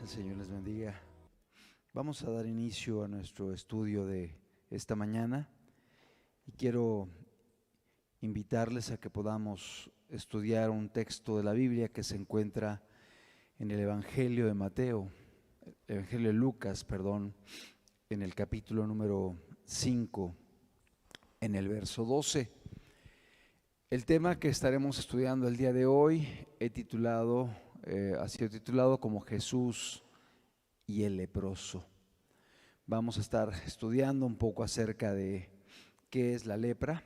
El Señor les bendiga. Vamos a dar inicio a nuestro estudio de esta mañana y quiero invitarles a que podamos estudiar un texto de la Biblia que se encuentra en el Evangelio de Mateo, el Evangelio de Lucas, en el capítulo número 5, en el verso 12. El tema que estaremos estudiando el día de hoy ha sido titulado como Jesús y el leproso. Vamos a estar estudiando un poco acerca de qué es la lepra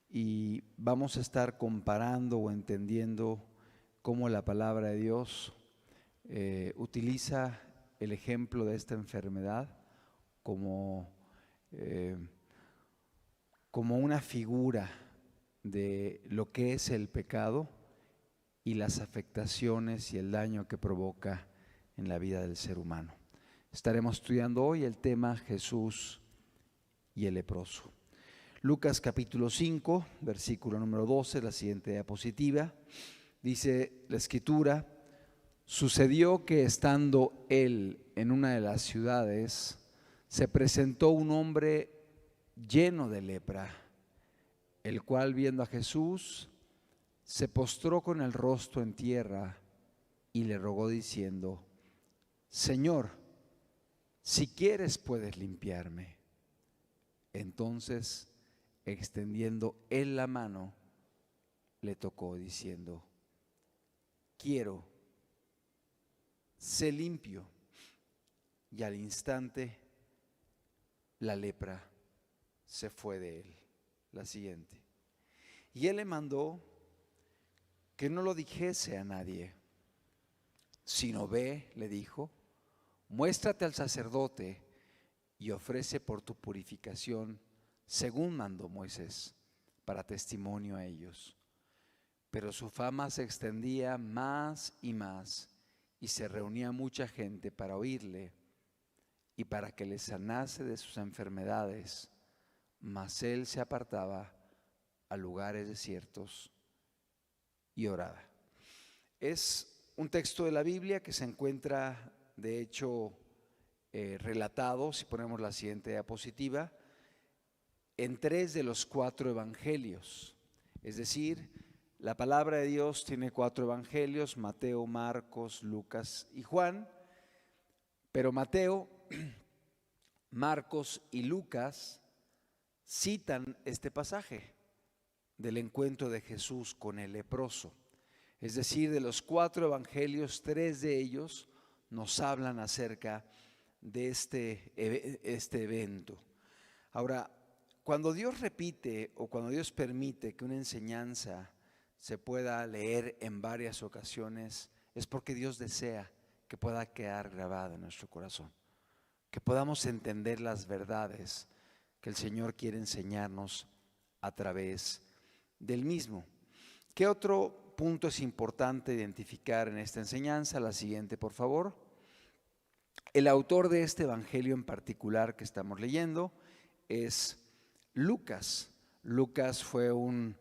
y vamos a estar comparando o entendiendo cómo la palabra de Dios utiliza el ejemplo de esta enfermedad como una figura de lo que es el pecado y las afectaciones y el daño que provoca en la vida del ser humano. Estaremos estudiando hoy el tema Jesús y el leproso. Lucas capítulo 5, versículo número 12, la siguiente diapositiva, dice la escritura: sucedió que estando él en una de las ciudades, se presentó un hombre lleno de lepra, el cual, viendo a Jesús, se postró con el rostro en tierra y le rogó diciendo: Señor, si quieres puedes limpiarme. Entonces, extendiendo él la mano, le tocó diciendo: quiero, sé limpio. Y al instante la lepra se fue de él. La siguiente. Y él le mandó que no lo dijese a nadie, sino ve, le dijo, muéstrate al sacerdote y ofrece por tu purificación, según mandó Moisés, para testimonio a ellos. Pero su fama se extendía más y se reunía mucha gente para oírle y para que le sanase de sus enfermedades. Mas él se apartaba a lugares desiertos y oraba. Es un texto de la Biblia que se encuentra, de hecho, relatado, si ponemos la siguiente diapositiva, en 3 de los 4 evangelios. Es decir, la palabra de Dios tiene 4 evangelios: Mateo, Marcos, Lucas y Juan. Pero Mateo, Marcos y Lucas citan este pasaje del encuentro de Jesús con el leproso. Es decir, de los 4 evangelios, 3 de ellos nos hablan acerca de este evento. Ahora, cuando Dios repite o cuando Dios permite que una enseñanza se pueda leer en varias ocasiones, es porque Dios desea que pueda quedar grabada en nuestro corazón, que podamos entender las verdades que el Señor quiere enseñarnos a través del mismo. ¿Qué otro punto es importante identificar en esta enseñanza? La siguiente, por favor. El autor de este evangelio en particular que estamos leyendo es Lucas. Lucas fue un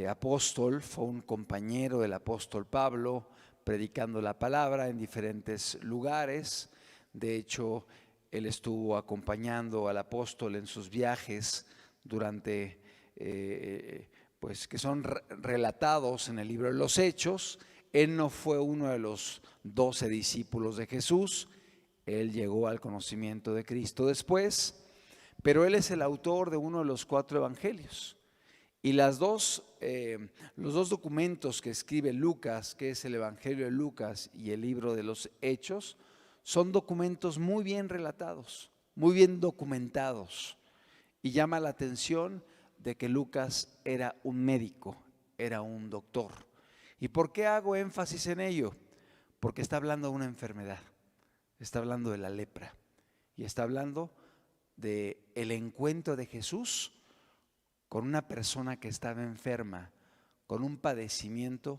apóstol, fue un compañero del apóstol Pablo, predicando la palabra en diferentes lugares. De hecho, él estuvo acompañando al apóstol en sus viajes durante, que son relatados en el libro de los Hechos. Él no fue uno de los 12 discípulos de Jesús. Él llegó al conocimiento de Cristo después, pero él es el autor de uno de los 4 evangelios. Y los dos documentos que escribe Lucas, que es el Evangelio de Lucas y el libro de los Hechos, son documentos muy bien relatados, muy bien documentados. Y llama la atención de que Lucas era un médico, era un doctor. ¿Y por qué hago énfasis en ello? Porque está hablando de una enfermedad, está hablando de la lepra y está hablando del encuentro de Jesús con una persona que estaba enferma, con un padecimiento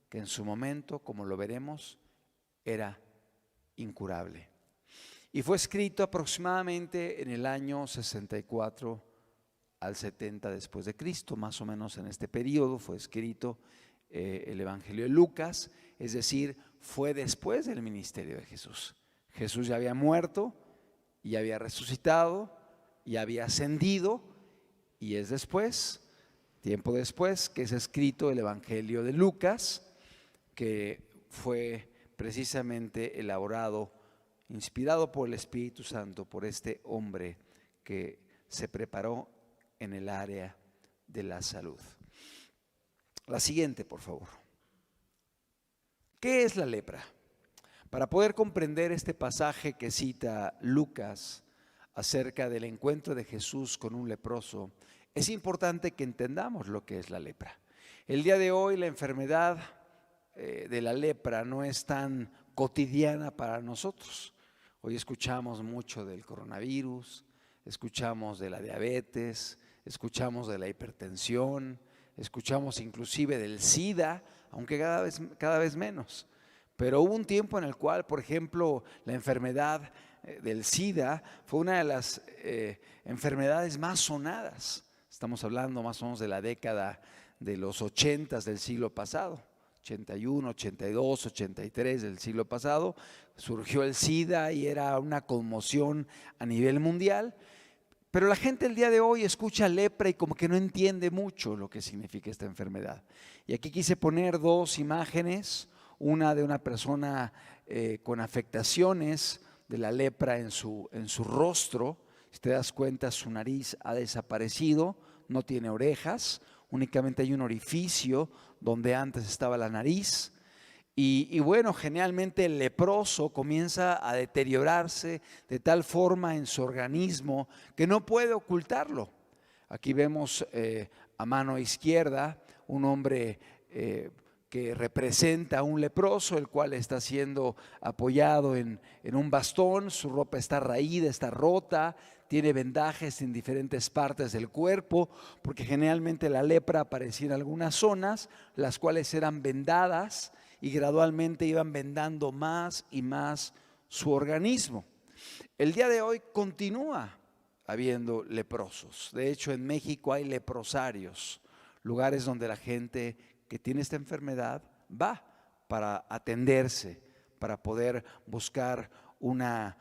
que en su momento, como lo veremos, era incurable. Y fue escrito aproximadamente en el año 64 al 70 después de Cristo, más o menos en este periodo fue escrito el Evangelio de Lucas, es decir, fue después del ministerio de Jesús. Jesús ya había muerto, y había resucitado, y había ascendido, y es después, tiempo después, que es escrito el Evangelio de Lucas, que fue precisamente elaborado, inspirado por el Espíritu Santo, por este hombre que se preparó en el área de la salud. La siguiente, por favor. ¿Qué es la lepra? Para poder comprender este pasaje que cita Lucas acerca del encuentro de Jesús con un leproso, es importante que entendamos lo que es la lepra. El día de hoy la enfermedad de la lepra no es tan cotidiana para nosotros. Hoy escuchamos mucho del coronavirus, escuchamos de la diabetes, escuchamos de la hipertensión, escuchamos inclusive del SIDA, aunque cada vez menos. Pero hubo un tiempo en el cual, por ejemplo, la enfermedad del SIDA fue una de las enfermedades más sonadas. Estamos hablando más o menos de la década de los 80 del siglo pasado, 81, 82, 83 del siglo pasado. Surgió el SIDA y era una conmoción a nivel mundial. Pero la gente el día de hoy escucha lepra y como que no entiende mucho lo que significa esta enfermedad. Y aquí quise poner dos imágenes, una de una persona con afectaciones de la lepra en su rostro. Si te das cuenta, su nariz ha desaparecido, no tiene orejas, únicamente hay un orificio donde antes estaba la nariz. Y bueno, generalmente el leproso comienza a deteriorarse de tal forma en su organismo que no puede ocultarlo. Aquí vemos a mano izquierda un hombre que representa a un leproso, el cual está siendo apoyado en un bastón. Su ropa está raída, está rota, tiene vendajes en diferentes partes del cuerpo, porque generalmente la lepra aparecía en algunas zonas, las cuales eran vendadas, y gradualmente iban vendando más y más su organismo. El día de hoy continúa habiendo leprosos. De hecho, en México hay leprosarios, lugares donde la gente que tiene esta enfermedad va para atenderse, para poder buscar una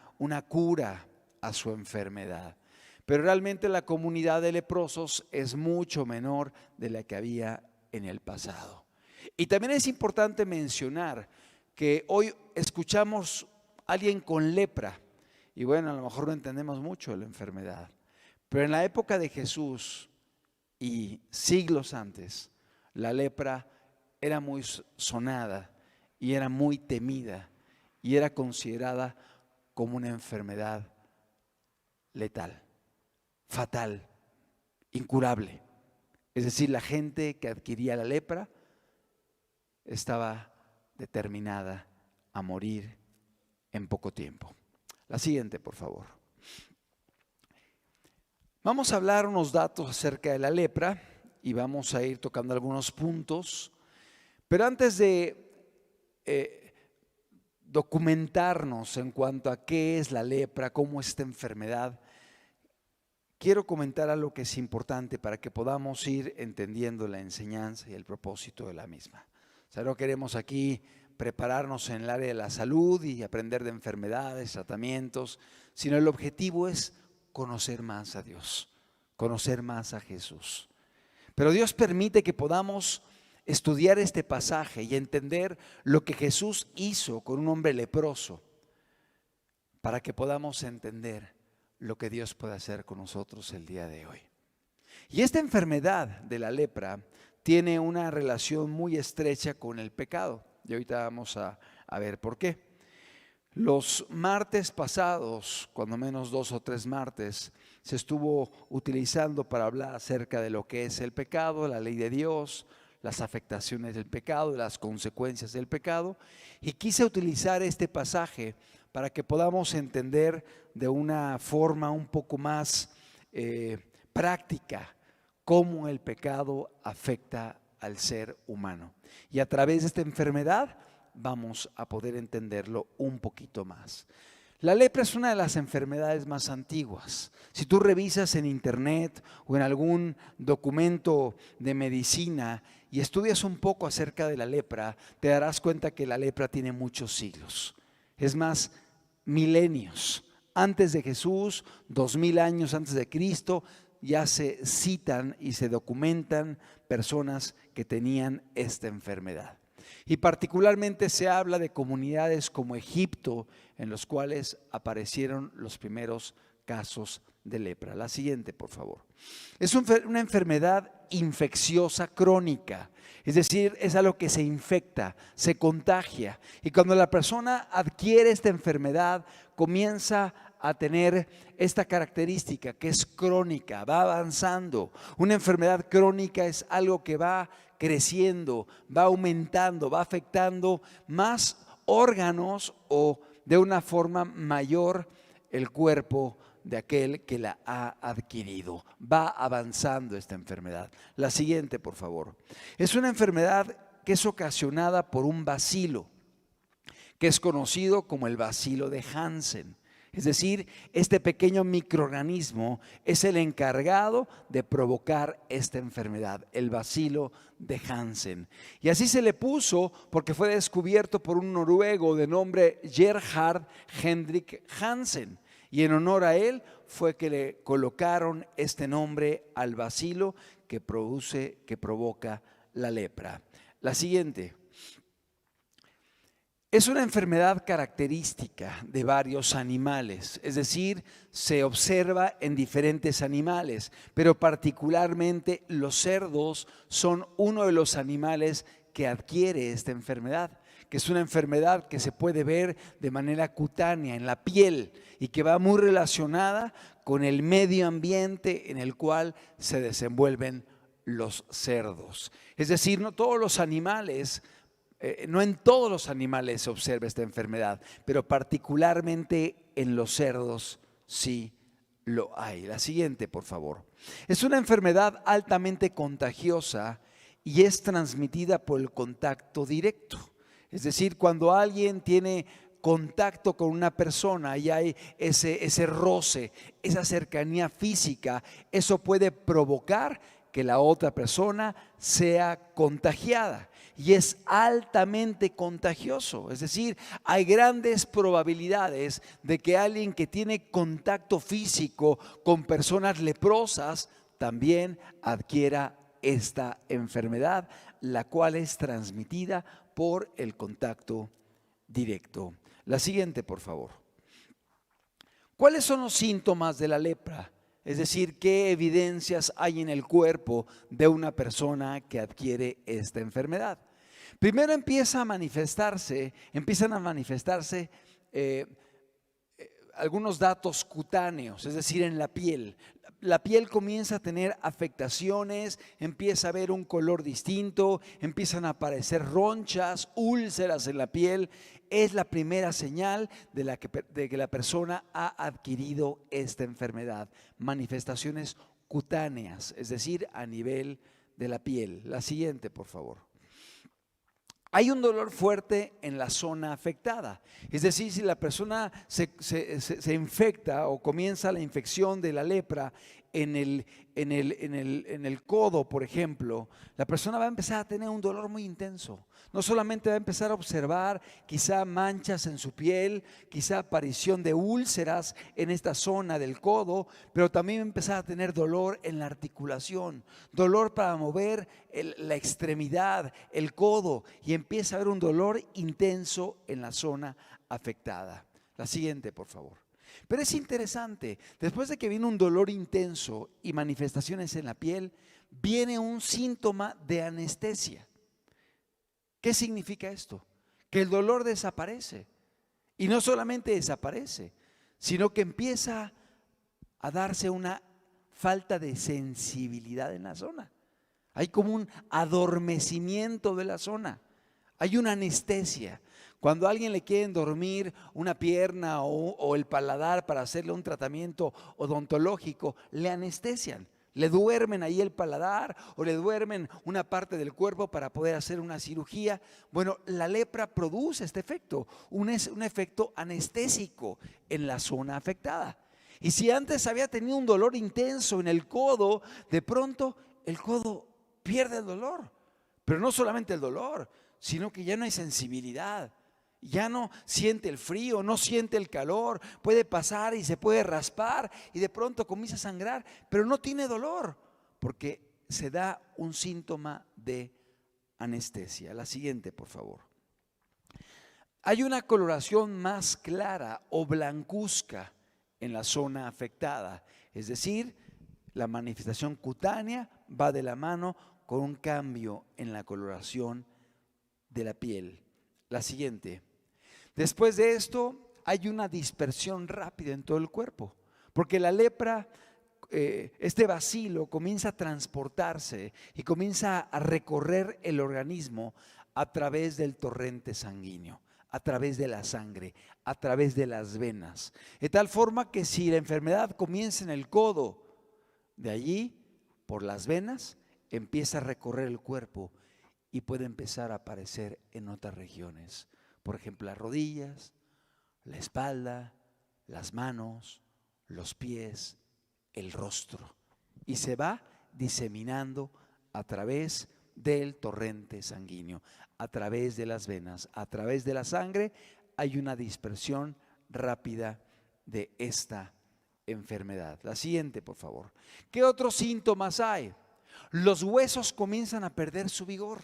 cura a su enfermedad. Pero realmente la comunidad de leprosos es mucho menor de la que había en el pasado. Y también es importante mencionar que hoy escuchamos a alguien con lepra, y bueno, a lo mejor no entendemos mucho de la enfermedad, pero en la época de Jesús y siglos antes, la lepra era muy sonada y era muy temida y era considerada como una enfermedad letal, fatal, incurable. Es decir, la gente que adquiría la lepra estaba determinada a morir en poco tiempo. La siguiente, por favor. Vamos a hablar unos datos acerca de la lepra y vamos a ir tocando algunos puntos. Pero antes de documentarnos en cuanto a qué es la lepra, cómo es esta enfermedad, quiero comentar algo que es importante para que podamos ir entendiendo la enseñanza y el propósito de la misma. O sea, no queremos aquí prepararnos en el área de la salud y aprender de enfermedades, tratamientos, sino el objetivo es conocer más a Dios, conocer más a Jesús. Pero Dios permite que podamos estudiar este pasaje y entender lo que Jesús hizo con un hombre leproso, para que podamos entender lo que Dios puede hacer con nosotros el día de hoy. Y esta enfermedad de la lepra tiene una relación muy estrecha con el pecado. Y ahorita vamos a ver por qué. Los martes pasados, cuando menos 2 o 3 martes, se estuvo utilizando para hablar acerca de lo que es el pecado, la ley de Dios, las afectaciones del pecado, las consecuencias del pecado. Y quise utilizar este pasaje para que podamos entender de una forma un poco más práctica cómo el pecado afecta al ser humano. Y a través de esta enfermedad vamos a poder entenderlo un poquito más. La lepra es una de las enfermedades más antiguas. Si tú revisas en internet o en algún documento de medicina y estudias un poco acerca de la lepra, te darás cuenta que la lepra tiene muchos siglos. Es más, milenios. Antes de Jesús, 2000 años antes de Cristo, ya se citan y se documentan personas que tenían esta enfermedad. Y particularmente se habla de comunidades como Egipto, en los cuales aparecieron los primeros casos de lepra. La siguiente, por favor. Es una enfermedad infecciosa crónica, es decir, es algo que se infecta, se contagia. Y cuando la persona adquiere esta enfermedad, comienza a tener esta característica que es crónica, va avanzando. Una enfermedad crónica es algo que va creciendo, va aumentando, va afectando más órganos o de una forma mayor el cuerpo de aquel que la ha adquirido. Va avanzando esta enfermedad. La siguiente, por favor. Es una enfermedad que es ocasionada por un bacilo, que es conocido como el bacilo de Hansen. Es decir, este pequeño microorganismo es el encargado de provocar esta enfermedad, el bacilo de Hansen. Y así se le puso porque fue descubierto por un noruego de nombre Gerhard Hendrik Hansen. Y en honor a él fue que le colocaron este nombre al bacilo que provoca la lepra. La siguiente. Es una enfermedad característica de varios animales, es decir, se observa en diferentes animales, pero particularmente los cerdos son uno de los animales que adquiere esta enfermedad, que es una enfermedad que se puede ver de manera cutánea en la piel y que va muy relacionada con el medio ambiente en el cual se desenvuelven los cerdos. Es decir, no todos los animales, no en todos los animales se observa esta enfermedad, pero particularmente en los cerdos sí lo hay. La siguiente, por favor. Es una enfermedad altamente contagiosa y es transmitida por el contacto directo. Es decir, cuando alguien tiene contacto con una persona y hay ese roce, esa cercanía física, eso puede provocar que la otra persona sea contagiada. Y es altamente contagioso, es decir, hay grandes probabilidades de que alguien que tiene contacto físico con personas leprosas también adquiera esta enfermedad, la cual es transmitida por el contacto directo. La siguiente, por favor. ¿Cuáles son los síntomas de la lepra? Es decir, ¿qué evidencias hay en el cuerpo de una persona que adquiere esta enfermedad? Primero empiezan a manifestarse algunos datos cutáneos, es decir, en la piel. La piel comienza a tener afectaciones, empieza a haber un color distinto, empiezan a aparecer ronchas, úlceras en la piel. Es la primera señal de que la persona ha adquirido esta enfermedad. Manifestaciones cutáneas, es decir, a nivel de la piel. La siguiente, por favor. Hay un dolor fuerte en la zona afectada. Es decir, si la persona se infecta o comienza la infección de la lepra en el codo, por ejemplo, la persona va a empezar a tener un dolor muy intenso. No solamente va a empezar a observar quizá manchas en su piel, quizá aparición de úlceras en esta zona del codo, pero también va a empezar a tener dolor en la articulación, dolor para mover la extremidad, el codo, y empieza a haber un dolor intenso en la zona afectada. La siguiente, por favor. Pero es interesante, después de que viene un dolor intenso y manifestaciones en la piel, viene un síntoma de anestesia. ¿Qué significa esto? Que el dolor desaparece. Y no solamente desaparece, sino que empieza a darse una falta de sensibilidad en la zona. Hay como un adormecimiento de la zona. Hay una anestesia. Cuando a alguien le quieren dormir una pierna o el paladar para hacerle un tratamiento odontológico, le anestesian Le duermen ahí el paladar o le duermen una parte del cuerpo para poder hacer una cirugía. Bueno, la lepra produce este efecto, un efecto anestésico en la zona afectada. Y si antes había tenido un dolor intenso en el codo, de pronto el codo pierde el dolor. Pero no solamente el dolor, sino que ya no hay sensibilidad. Ya no siente el frío, no siente el calor, puede pasar y se puede raspar y de pronto comienza a sangrar, pero no tiene dolor porque se da un síntoma de anestesia. La siguiente, por favor. Hay una coloración más clara o blancuzca en la zona afectada, es decir, la manifestación cutánea va de la mano con un cambio en la coloración de la piel. La siguiente. Después de esto hay una dispersión rápida en todo el cuerpo, porque la lepra, este bacilo comienza a transportarse y comienza a recorrer el organismo a través del torrente sanguíneo, a través de la sangre, a través de las venas. De tal forma que si la enfermedad comienza en el codo, de allí, por las venas, empieza a recorrer el cuerpo y puede empezar a aparecer en otras regiones. Por ejemplo, las rodillas, la espalda, las manos, los pies, el rostro. Y se va diseminando a través del torrente sanguíneo, a través de las venas, a través de la sangre. Hay una dispersión rápida de esta enfermedad. La siguiente, por favor. ¿Qué otros síntomas hay? Los huesos comienzan a perder su vigor.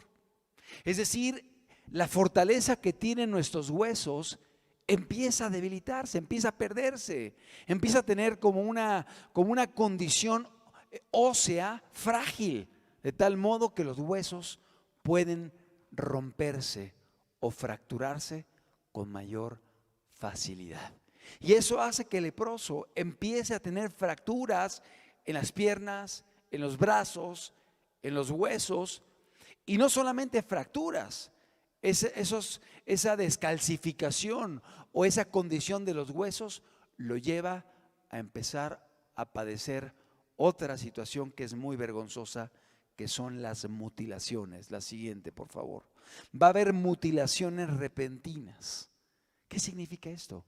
Es decir, la fortaleza que tienen nuestros huesos empieza a debilitarse, empieza a perderse, empieza a tener como una condición ósea frágil, de tal modo que los huesos pueden romperse o fracturarse con mayor facilidad. Y eso hace que el leproso empiece a tener fracturas en las piernas, en los brazos, en los huesos, y no solamente fracturas, esa descalcificación o esa condición de los huesos lo lleva a empezar a padecer otra situación que es muy vergonzosa, que son las mutilaciones. La siguiente, por favor. Va a haber mutilaciones repentinas. ¿Qué significa esto?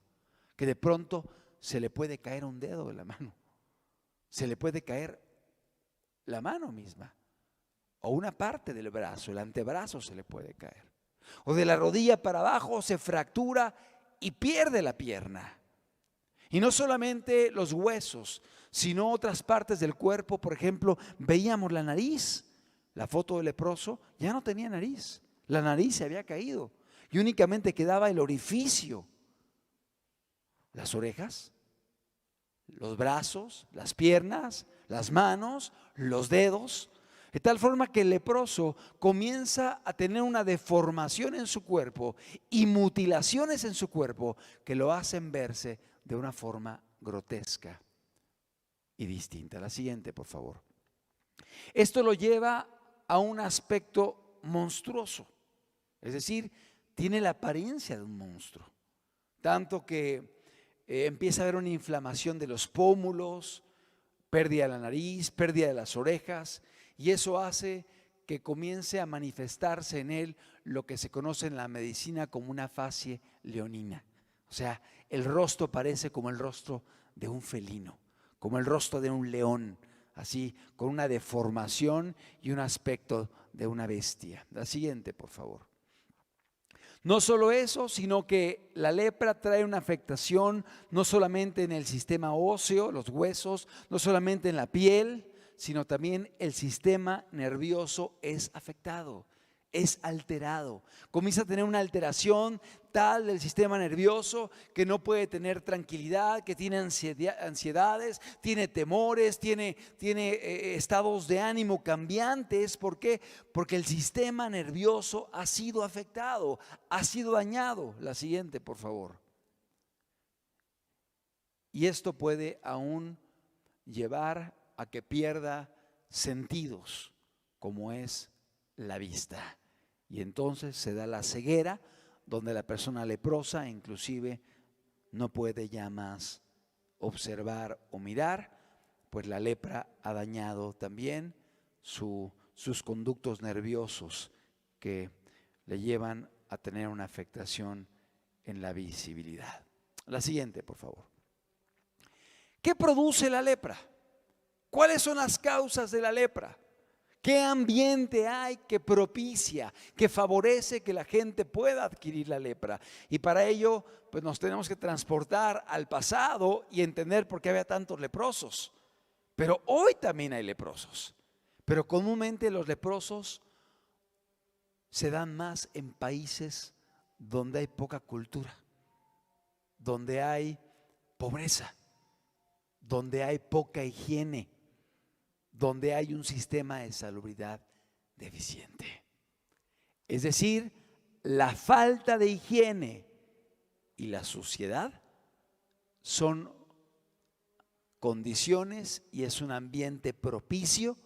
Que de pronto se le puede caer un dedo de la mano, se le puede caer la mano misma, o una parte del brazo, el antebrazo se le puede caer, o de la rodilla para abajo se fractura y pierde la pierna. Y no solamente los huesos, sino otras partes del cuerpo. Por ejemplo, veíamos la nariz. La foto del leproso ya no tenía nariz, la nariz se había caído y únicamente quedaba el orificio. Las orejas, los brazos, las piernas, las manos, los dedos, de tal forma que el leproso comienza a tener una deformación en su cuerpo y mutilaciones en su cuerpo que lo hacen verse de una forma grotesca y distinta. La siguiente, por favor. Esto lo lleva a un aspecto monstruoso, es decir, tiene la apariencia de un monstruo, tanto que empieza a haber una inflamación de los pómulos, pérdida de la nariz, pérdida de las orejas, y eso hace que comience a manifestarse en él lo que se conoce en la medicina como una facie leonina. O sea, el rostro parece como el rostro de un felino, como el rostro de un león, así, con una deformación y un aspecto de una bestia. La siguiente, por favor. No solo eso, sino que la lepra trae una afectación no solamente en el sistema óseo, los huesos, no solamente en la piel, sino también el sistema nervioso es afectado, es alterado. Comienza a tener una alteración tal del sistema nervioso que no puede tener tranquilidad, que tiene ansiedades, tiene temores, tiene estados de ánimo cambiantes. ¿Por qué? Porque el sistema nervioso ha sido afectado, ha sido dañado. La siguiente, por favor. Y esto puede aún llevar a que pierda sentidos, como es la vista. Y entonces se da la ceguera, donde la persona leprosa inclusive no puede ya más observar o mirar, pues la lepra ha dañado también sus conductos nerviosos que le llevan a tener una afectación en la visibilidad. La siguiente, por favor. ¿Qué produce la lepra? ¿Cuáles son las causas de la lepra? ¿Qué ambiente hay que propicia, que favorece que la gente pueda adquirir la lepra? Y para ello, pues nos tenemos que transportar al pasado y entender por qué había tantos leprosos. Pero hoy también hay leprosos. Pero comúnmente los leprosos se dan más en países donde hay poca cultura, donde hay pobreza, donde hay poca higiene, donde hay un sistema de salubridad deficiente. Es decir, la falta de higiene y la suciedad son condiciones y es un ambiente propicio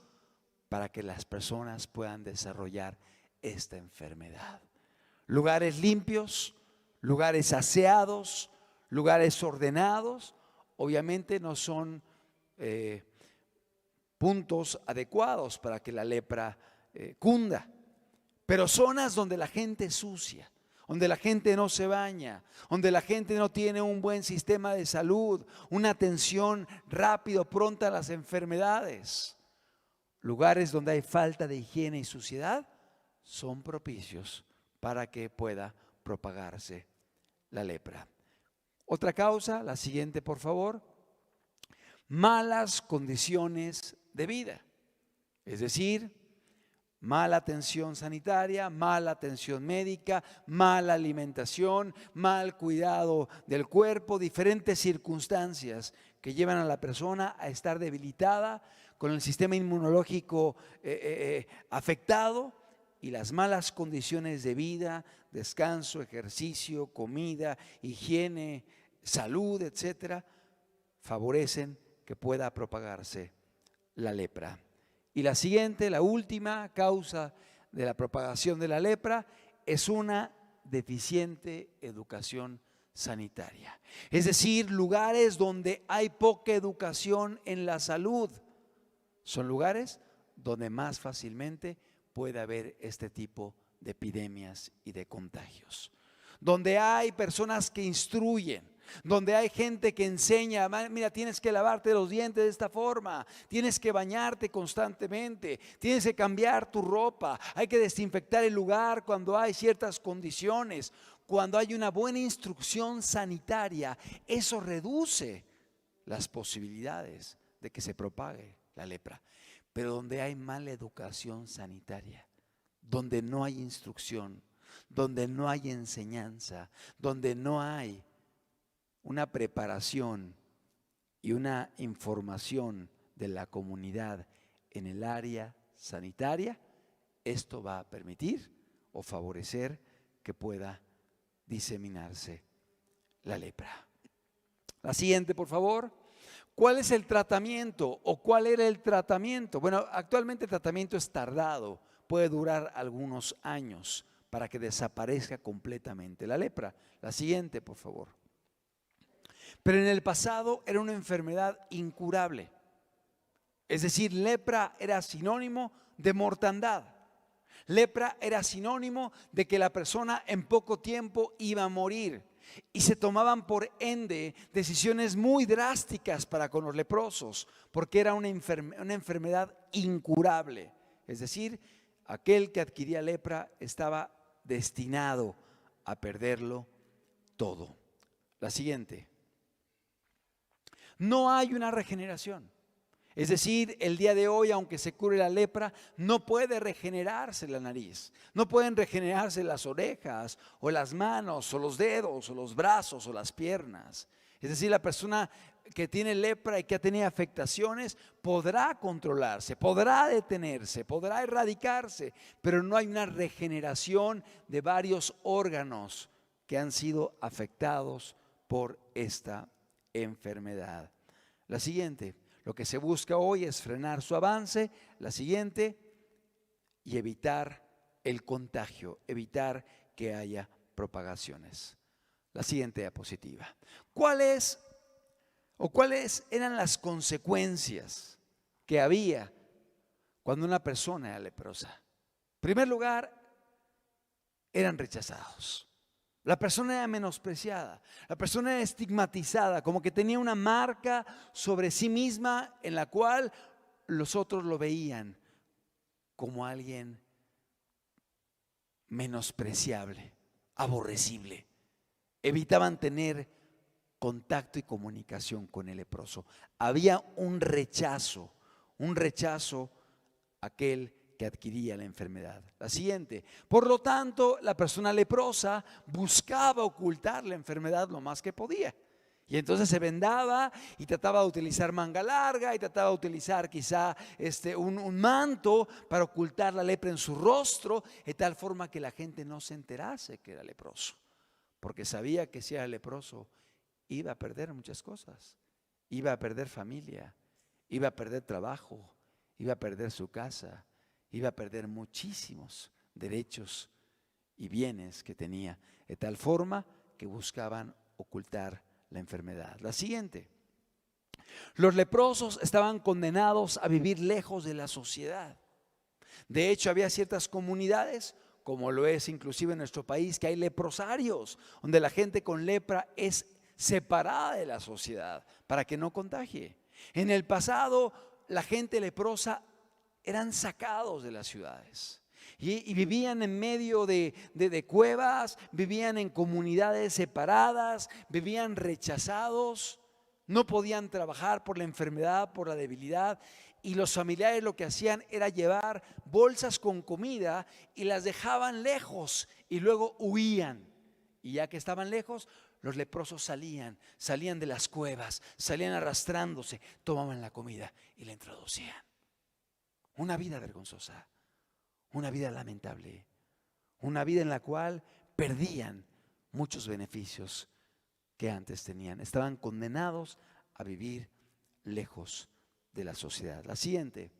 para que las personas puedan desarrollar esta enfermedad. Lugares limpios, lugares aseados, lugares ordenados, obviamente no son puntos adecuados para que la lepra cunda, pero zonas donde la gente es sucia, donde la gente no se baña, donde la gente no tiene un buen sistema de salud, una atención rápido, pronta a las enfermedades, lugares donde hay falta de higiene y suciedad, son propicios para que pueda propagarse la lepra. Otra causa, la siguiente por favor, malas condiciones de vida, es decir, mala atención sanitaria, mala atención médica, mala alimentación, mal cuidado del cuerpo, diferentes circunstancias que llevan a la persona a estar debilitada, con el sistema inmunológico afectado, y las malas condiciones de vida, descanso, ejercicio, comida, higiene, salud, etcétera, favorecen que pueda propagarse la lepra. Y la siguiente, la última causa de la propagación de la lepra es una deficiente educación sanitaria. Es decir, lugares donde hay poca educación en la salud son lugares donde más fácilmente puede haber este tipo de epidemias y de contagios. Donde hay personas que instruyen, donde hay gente que enseña, mira, tienes que lavarte los dientes de esta forma, tienes que bañarte constantemente, tienes que cambiar tu ropa, hay que desinfectar el lugar cuando hay ciertas condiciones, cuando hay una buena instrucción sanitaria, eso reduce las posibilidades de que se propague la lepra. Pero donde hay mala educación sanitaria, donde no hay instrucción, donde no hay enseñanza, donde no hay una preparación y una información de la comunidad en el área sanitaria, esto va a permitir o favorecer que pueda diseminarse la lepra. La siguiente, por favor. ¿Cuál es el tratamiento o cuál era el tratamiento? Bueno, actualmente el tratamiento es tardado, puede durar algunos años para que desaparezca completamente la lepra. La siguiente, por favor. Pero en el pasado era una enfermedad incurable. Es decir, lepra era sinónimo de mortandad. Lepra era sinónimo de que la persona en poco tiempo iba a morir. Y se tomaban por ende decisiones muy drásticas para con los leprosos, porque era una enfermedad incurable. Es decir, aquel que adquiría lepra estaba destinado a perderlo todo. La siguiente. No hay una regeneración. Es decir, el día de hoy, aunque se cure la lepra, no puede regenerarse la nariz, no pueden regenerarse las orejas o las manos o los dedos o los brazos o las piernas. Es decir, la persona que tiene lepra y que ha tenido afectaciones podrá controlarse, podrá detenerse, podrá erradicarse, pero no hay una regeneración de varios órganos que han sido afectados por esta enfermedad. La siguiente. Lo que se busca hoy es frenar su avance, la siguiente, y evitar el contagio, evitar que haya propagaciones. La siguiente diapositiva. ¿Cuál es o cuáles eran las consecuencias que había cuando una persona era leprosa. En primer lugar, eran rechazados. La persona era menospreciada, la persona era estigmatizada, como que tenía una marca sobre sí misma en la cual los otros lo veían como alguien menospreciable, aborrecible. Evitaban tener contacto y comunicación con el leproso. Había un rechazo a aquel que adquiría la enfermedad. La siguiente: por lo tanto, la persona leprosa buscaba ocultar la enfermedad lo más que podía. Y entonces se vendaba y trataba de utilizar manga larga y trataba de utilizar quizá un manto para ocultar la lepra en su rostro, de tal forma que la gente no se enterase que era leproso, porque sabía que si era leproso iba a perder muchas cosas. Iba a perder familia, iba a perder trabajo, iba a perder su casa, iba a perder muchísimos derechos y bienes que tenía, de tal forma que buscaban ocultar la enfermedad. La siguiente: los leprosos estaban condenados a vivir lejos de la sociedad. De hecho, había ciertas comunidades, como lo es inclusive en nuestro país, que hay leprosarios, donde la gente con lepra es separada de la sociedad para que no contagie. En el pasado, la gente leprosa eran sacados de las ciudades y vivían en medio de cuevas, vivían en comunidades separadas, vivían rechazados, no podían trabajar por la enfermedad, por la debilidad. Y los familiares lo que hacían era llevar bolsas con comida y las dejaban lejos y luego huían. Y ya que estaban lejos, los leprosos salían de las cuevas, salían arrastrándose, tomaban la comida y la introducían. Una vida vergonzosa, una vida lamentable, una vida en la cual perdían muchos beneficios que antes tenían. Estaban condenados a vivir lejos de la sociedad. La siguiente: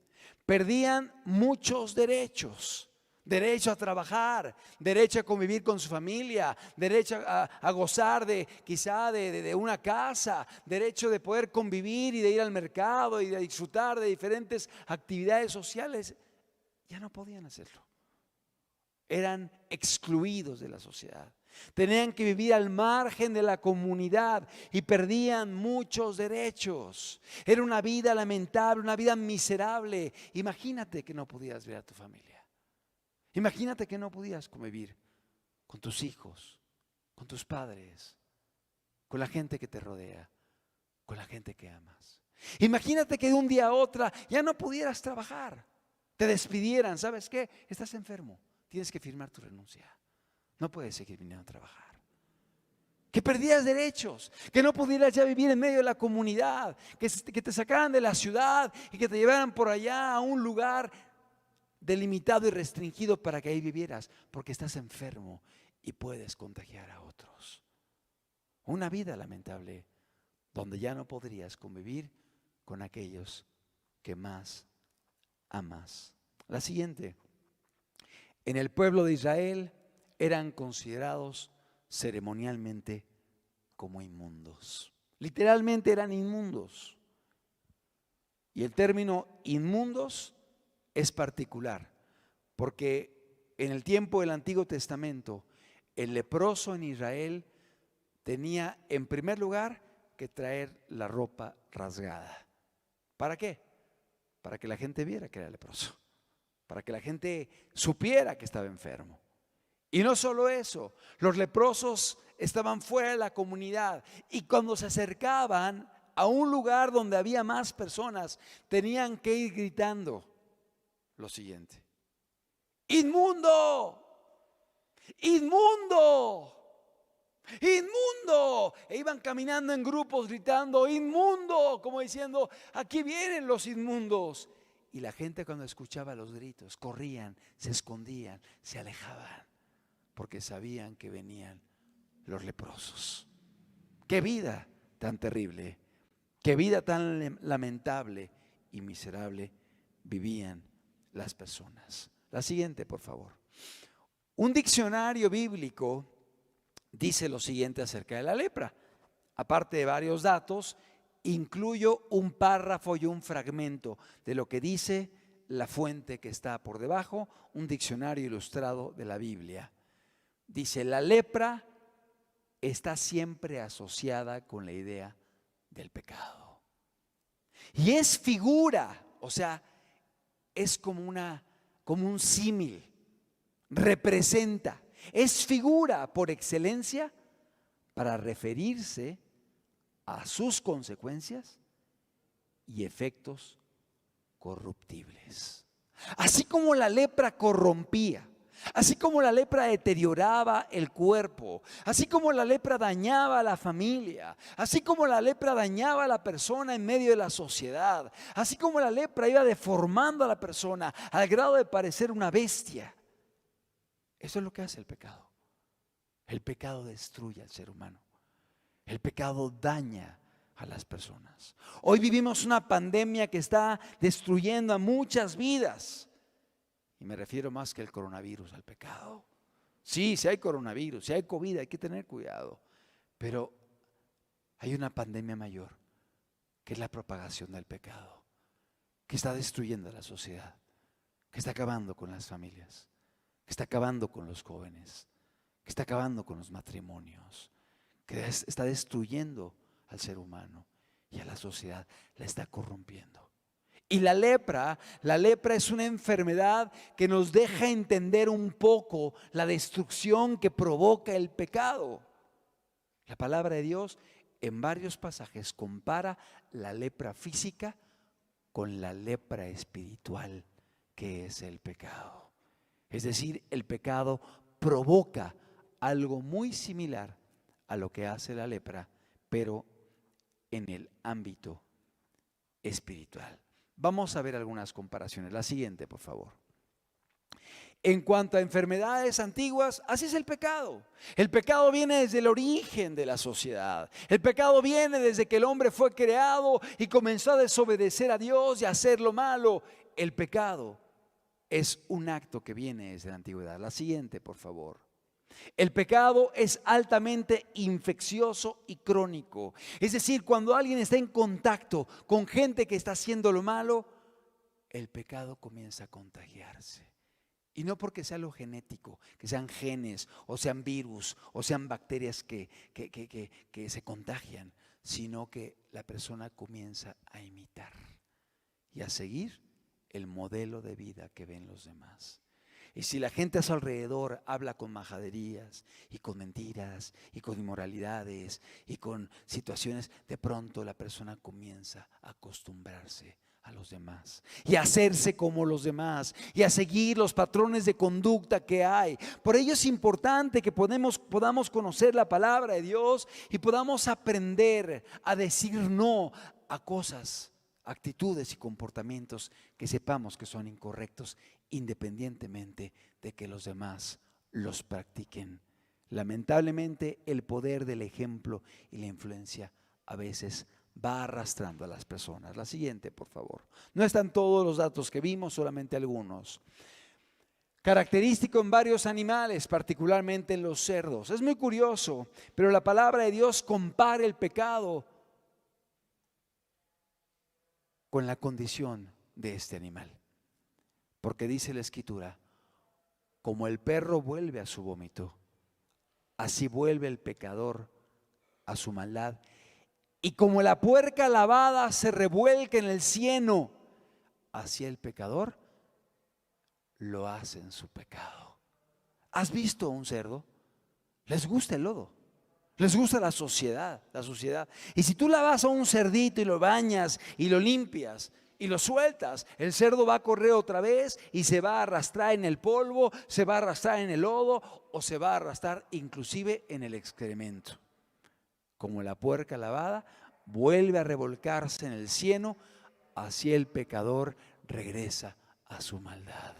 perdían muchos derechos. Derecho a trabajar, derecho a convivir con su familia, derecho a gozar quizá de una casa, derecho de poder convivir y de ir al mercado y de disfrutar de diferentes actividades sociales. Ya no podían hacerlo. Eran excluidos de la sociedad. Tenían que vivir al margen de la comunidad y perdían muchos derechos. Era una vida lamentable, una vida miserable. Imagínate que no podías ver a tu familia. Imagínate que no podías convivir con tus hijos, con tus padres, con la gente que te rodea, con la gente que amas. Imagínate que de un día a otro ya no pudieras trabajar, te despidieran. ¿Sabes qué? Estás enfermo, tienes que firmar tu renuncia, no puedes seguir viniendo a trabajar. Que perdías derechos, que no pudieras ya vivir en medio de la comunidad, que te sacaran de la ciudad y que te llevaran por allá a un lugar delimitado y restringido para que ahí vivieras, porque estás enfermo y puedes contagiar a otros. Una vida lamentable donde ya no podrías convivir con aquellos que más amas. La siguiente: en el pueblo de Israel eran considerados ceremonialmente como inmundos. Literalmente eran inmundos. Y el término inmundos es particular, porque en el tiempo del Antiguo Testamento, el leproso en Israel tenía en primer lugar que traer la ropa rasgada. ¿Para qué? Para que la gente viera que era leproso, para que la gente supiera que estaba enfermo. Y no solo eso, los leprosos estaban fuera de la comunidad y cuando se acercaban a un lugar donde había más personas, tenían que ir gritando lo siguiente: inmundo, inmundo, inmundo. E iban caminando en grupos gritando inmundo, como diciendo: aquí vienen los inmundos. Y la gente, cuando escuchaba los gritos, corrían, se escondían, se alejaban, porque sabían que venían los leprosos. Qué vida tan terrible, qué vida tan lamentable y miserable vivían las personas. La siguiente, por favor. Un diccionario bíblico dice lo siguiente acerca de la lepra. Aparte de varios datos, incluyo un párrafo y un fragmento de lo que dice la fuente que está por debajo, un diccionario ilustrado de la Biblia. Dice: la lepra está siempre asociada con la idea del pecado. Y es figura, o sea, es como un símil, representa, es figura por excelencia para referirse a sus consecuencias y efectos corruptibles. Así como la lepra corrompía, así como la lepra deterioraba el cuerpo, así como la lepra dañaba a la familia, así como la lepra dañaba a la persona en medio de la sociedad, así como la lepra iba deformando a la persona al grado de parecer una bestia. Eso es lo que hace el pecado. El pecado destruye al ser humano. El pecado daña a las personas. Hoy vivimos una pandemia que está destruyendo a muchas vidas. Y me refiero más que el coronavirus al pecado. Sí, si hay coronavirus, si hay COVID, hay que tener cuidado. Pero hay una pandemia mayor, que es la propagación del pecado, que está destruyendo a la sociedad, que está acabando con las familias, que está acabando con los jóvenes, que está acabando con los matrimonios, que está destruyendo al ser humano y a la sociedad, la está corrompiendo. Y la lepra es una enfermedad que nos deja entender un poco la destrucción que provoca el pecado. La palabra de Dios en varios pasajes compara la lepra física con la lepra espiritual, que es el pecado. Es decir, el pecado provoca algo muy similar a lo que hace la lepra, pero en el ámbito espiritual. Vamos a ver algunas comparaciones. La siguiente, por favor. En cuanto a enfermedades antiguas, así es el pecado. El pecado viene desde el origen de la sociedad. El pecado viene desde que el hombre fue creado y comenzó a desobedecer a Dios y a hacer lo malo. El pecado es un acto que viene desde la antigüedad. La siguiente, por favor. El pecado es altamente infeccioso y crónico. Es decir, cuando alguien está en contacto con gente que está haciendo lo malo, el pecado comienza a contagiarse. Y no porque sea lo genético, que sean genes, o sean virus, o sean bacterias que se contagian, sino que la persona comienza a imitar y a seguir el modelo de vida que ven los demás. Y si la gente a su alrededor habla con majaderías y con mentiras y con inmoralidades y con situaciones, de pronto la persona comienza a acostumbrarse a los demás y a hacerse como los demás y a seguir los patrones de conducta que hay. Por ello es importante que podamos conocer la palabra de Dios y podamos aprender a decir no a cosas, actitudes y comportamientos que sepamos que son incorrectos, independientemente de que los demás los practiquen. Lamentablemente, el poder del ejemplo y la influencia a veces va arrastrando a las personas. La siguiente, por favor. No están todos los datos que vimos, solamente algunos. Característico en varios animales, particularmente en los cerdos. Es muy curioso, pero la palabra de Dios compara el pecado con la condición de este animal. Porque dice la Escritura: como el perro vuelve a su vómito, así vuelve el pecador a su maldad. Y como la puerca lavada se revuelca en el cieno, así el pecador lo hace en su pecado. ¿Has visto un cerdo? Les gusta el lodo, les gusta la suciedad. Y si tú lavas a un cerdito y lo bañas y lo limpias y lo sueltas, el cerdo va a correr otra vez y se va a arrastrar en el polvo, se va a arrastrar en el lodo o se va a arrastrar inclusive en el excremento. Como la puerca lavada vuelve a revolcarse en el cieno, así el pecador regresa a su maldad.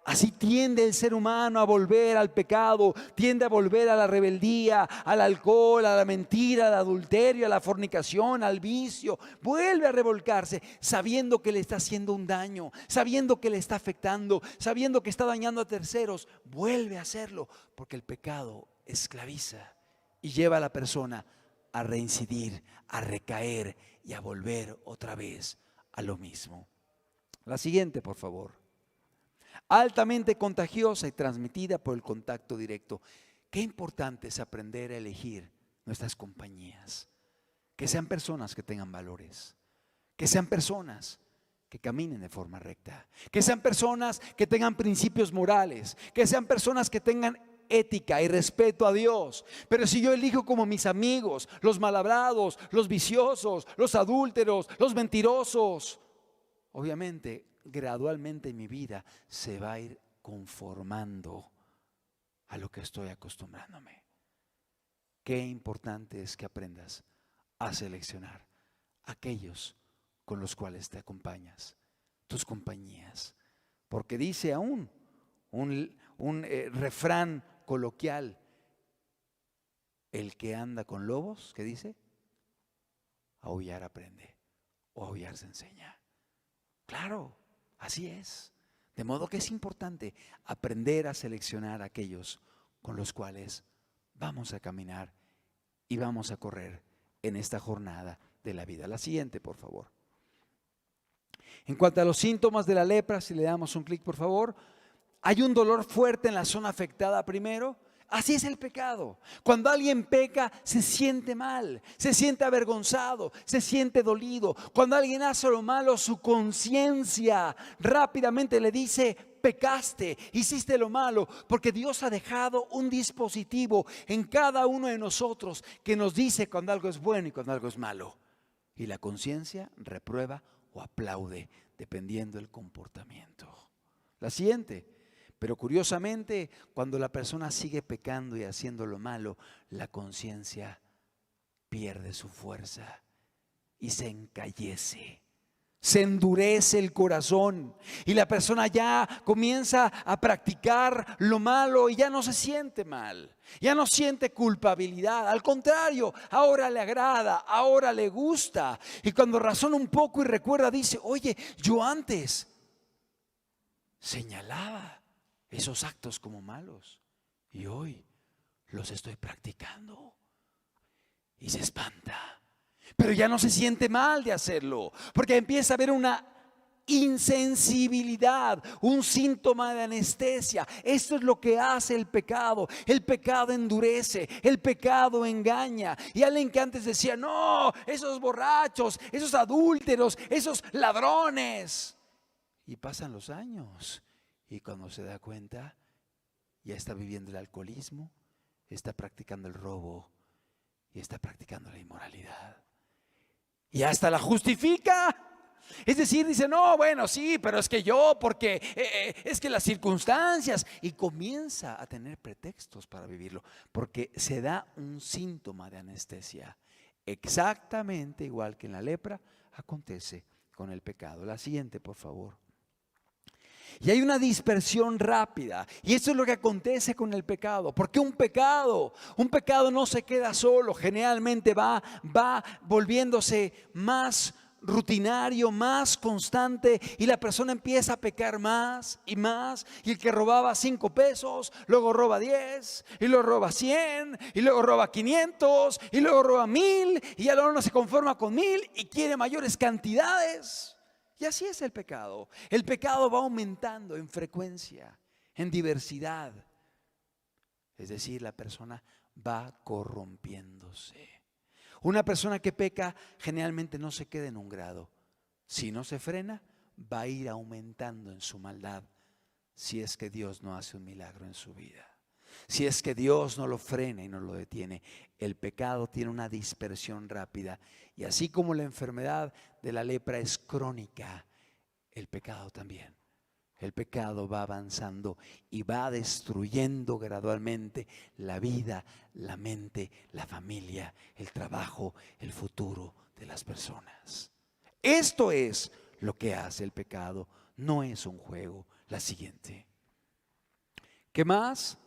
Así tiende el ser humano a volver al pecado, tiende a volver a la rebeldía, al alcohol, a la mentira, al adulterio, a la fornicación, al vicio. Vuelve a revolcarse sabiendo que le está haciendo un daño, sabiendo que le está afectando, sabiendo que está dañando a terceros. Vuelve a hacerlo porque el pecado esclaviza y lleva a la persona a reincidir, a recaer y a volver otra vez a lo mismo. La siguiente, por favor. Altamente contagiosa y transmitida por el contacto directo. Qué importante es aprender a elegir nuestras compañías. Que sean personas que tengan valores. Que sean personas que caminen de forma recta. Que sean personas que tengan principios morales. Que sean personas que tengan ética y respeto a Dios. Pero si yo elijo como mis amigos los malhablados, los viciosos, los adúlteros, los mentirosos, obviamente gradualmente mi vida se va a ir conformando a lo que estoy acostumbrándome. Qué importante es que aprendas a seleccionar aquellos con los cuales te acompañas, tus compañías. Porque dice aún un refrán coloquial: el que anda con lobos, ¿qué dice? Aullar aprende, o aullar se enseña. Claro, así es. De modo que es importante aprender a seleccionar a aquellos con los cuales vamos a caminar y vamos a correr en esta jornada de la vida. La siguiente, por favor. En cuanto a los síntomas de la lepra, si le damos un clic, por favor, hay un dolor fuerte en la zona afectada primero. Así es el pecado. Cuando alguien peca, se siente mal, se siente avergonzado, se siente dolido. Cuando alguien hace lo malo, su conciencia rápidamente le dice: pecaste, hiciste lo malo, porque Dios ha dejado un dispositivo en cada uno de nosotros que nos dice cuando algo es bueno y cuando algo es malo. Y la conciencia reprueba o aplaude, dependiendo del comportamiento. La siguiente. Pero curiosamente, cuando la persona sigue pecando y haciendo lo malo, la conciencia pierde su fuerza y se encallece. Se endurece el corazón y la persona ya comienza a practicar lo malo y ya no se siente mal, ya no siente culpabilidad. Al contrario, ahora le agrada, ahora le gusta. Y cuando razona un poco y recuerda, dice: oye, yo antes señalaba esos actos como malos y hoy los estoy practicando. Y se espanta, pero ya no se siente mal de hacerlo, porque empieza a haber una insensibilidad, un síntoma de anestesia. Esto es lo que hace el pecado. El pecado endurece, el pecado engaña. Y alguien que antes decía: no, esos borrachos, esos adúlteros, esos ladrones, y pasan los años y cuando se da cuenta, ya está viviendo el alcoholismo, está practicando el robo y está practicando la inmoralidad. Y hasta la justifica. Es decir, dice: no, bueno, sí, pero es que yo, porque es que las circunstancias. Y comienza a tener pretextos para vivirlo, porque se da un síntoma de anestesia. Exactamente igual que en la lepra, acontece con el pecado. La siguiente, por favor. Y hay una dispersión rápida. Y eso es lo que acontece con el pecado. Porque un pecado no se queda solo. Generalmente va volviéndose más rutinario, más constante. Y la persona empieza a pecar más y más. Y el que robaba 5 pesos, luego roba 10. Y luego roba 100. Y luego roba 500. Y luego roba 1000. Y ya no se conforma con 1000 y quiere mayores cantidades. Y así es el pecado. El pecado va aumentando en frecuencia, en diversidad. Es decir, la persona va corrompiéndose. Una persona que peca generalmente no se queda en un grado. Si no se frena, va a ir aumentando en su maldad, si es que Dios no hace un milagro en su vida. Si es que Dios no lo frena y no lo detiene. El pecado tiene una dispersión rápida. Y así como la enfermedad de la lepra es crónica, el pecado también. El pecado va avanzando y va destruyendo gradualmente la vida, la mente, la familia, el trabajo, el futuro de las personas. Esto es lo que hace el pecado. No es un juego. La siguiente. ¿Qué más?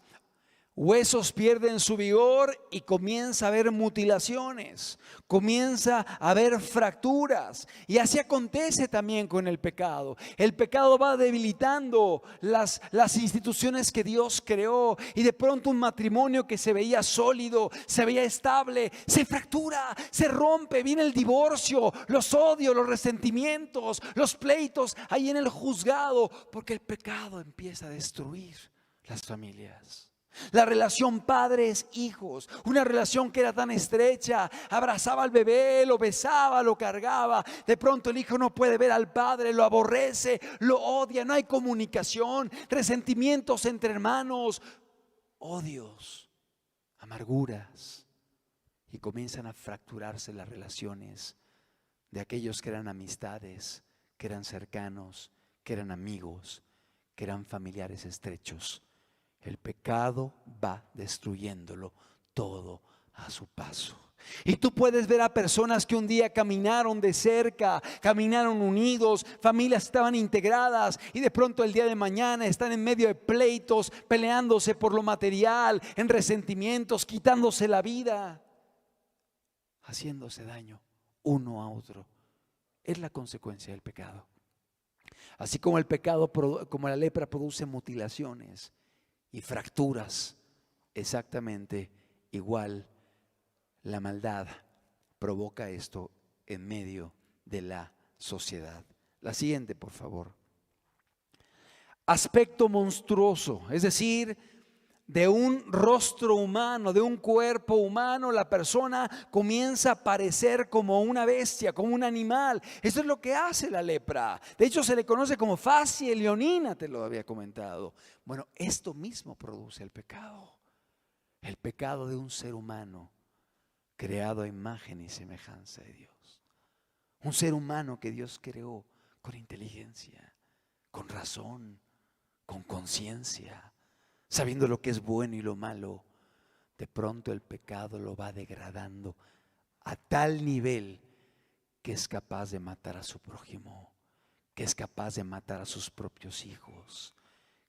Huesos pierden su vigor y comienza a haber mutilaciones, comienza a haber fracturas. Y así acontece también con el pecado. El pecado va debilitando las instituciones que Dios creó, y de pronto un matrimonio que se veía sólido, se veía estable, se fractura, se rompe, viene el divorcio, los odios, los resentimientos, los pleitos ahí en el juzgado, porque el pecado empieza a destruir las familias. La relación padres-hijos, una relación que era tan estrecha, abrazaba al bebé, lo besaba, lo cargaba. De pronto el hijo no puede ver al padre, lo aborrece, lo odia, no hay comunicación, resentimientos entre hermanos, odios, amarguras, y comienzan a fracturarse las relaciones de aquellos que eran amistades, que eran cercanos, que eran amigos, que eran familiares estrechos. El pecado va destruyéndolo todo a su paso. Y tú puedes ver a personas que un día caminaron de cerca, caminaron unidos, familias estaban integradas, y de pronto el día de mañana están en medio de pleitos, peleándose por lo material, en resentimientos, quitándose la vida, haciéndose daño uno a otro. Es la consecuencia del pecado. Así como el pecado, como la lepra produce mutilaciones y fracturas, exactamente igual la maldad provoca esto en medio de la sociedad. La siguiente, por favor. Aspecto monstruoso, es decir, de un rostro humano, de un cuerpo humano, la persona comienza a parecer como una bestia, como un animal. Eso es lo que hace la lepra. De hecho, se le conoce como fascia leonina, te lo había comentado. Bueno, esto mismo produce el pecado de un ser humano creado a imagen y semejanza de Dios. Un ser humano que Dios creó con inteligencia, con razón, con conciencia, sabiendo lo que es bueno y lo malo. De pronto el pecado lo va degradando a tal nivel que es capaz de matar a su prójimo, que es capaz de matar a sus propios hijos,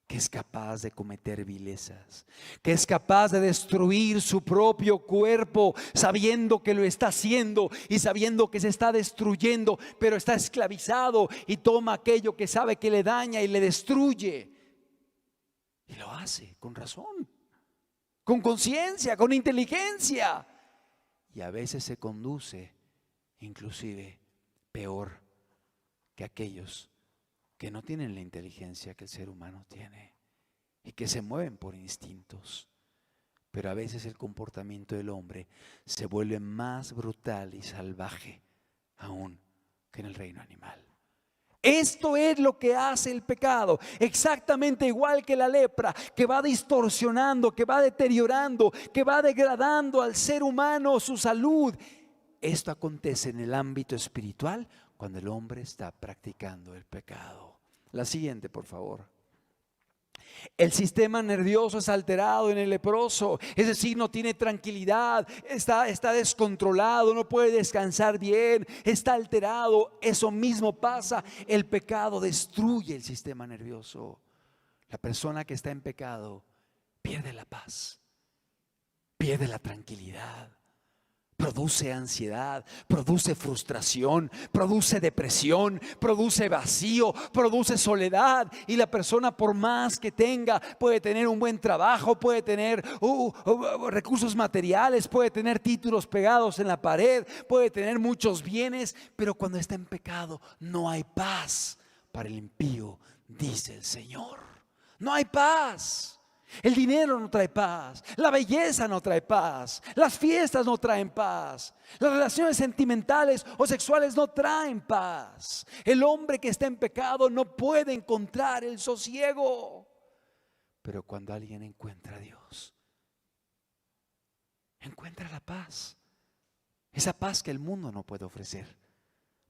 que es capaz de cometer vilezas, que es capaz de destruir su propio cuerpo, sabiendo que lo está haciendo y sabiendo que se está destruyendo, pero está esclavizado y toma aquello que sabe que le daña y le destruye. Y lo hace con razón, con conciencia, con inteligencia. Y a veces se conduce inclusive peor que aquellos que no tienen la inteligencia que el ser humano tiene y que se mueven por instintos. Pero a veces el comportamiento del hombre se vuelve más brutal y salvaje aún que en el reino animal. Esto es lo que hace el pecado, exactamente igual que la lepra, que va distorsionando, que va deteriorando, que va degradando al ser humano, su salud. Esto acontece en el ámbito espiritual cuando el hombre está practicando el pecado. La siguiente, por favor. El sistema nervioso es alterado en el leproso, es decir, no tiene tranquilidad, está descontrolado, no puede descansar bien, está alterado. Eso mismo pasa, el pecado destruye el sistema nervioso. La persona que está en pecado pierde la paz, pierde la tranquilidad. Produce ansiedad, produce frustración, produce depresión, produce vacío, produce soledad. Y la persona, por más que tenga, puede tener un buen trabajo, puede tener recursos materiales, puede tener títulos pegados en la pared, puede tener muchos bienes, pero cuando está en pecado no hay paz para el impío, dice el Señor. No hay paz. El dinero no trae paz, la belleza no trae paz, las fiestas no traen paz, las relaciones sentimentales o sexuales no traen paz. El hombre que está en pecado no puede encontrar el sosiego. Pero cuando alguien encuentra a Dios, encuentra la paz, esa paz que el mundo no puede ofrecer.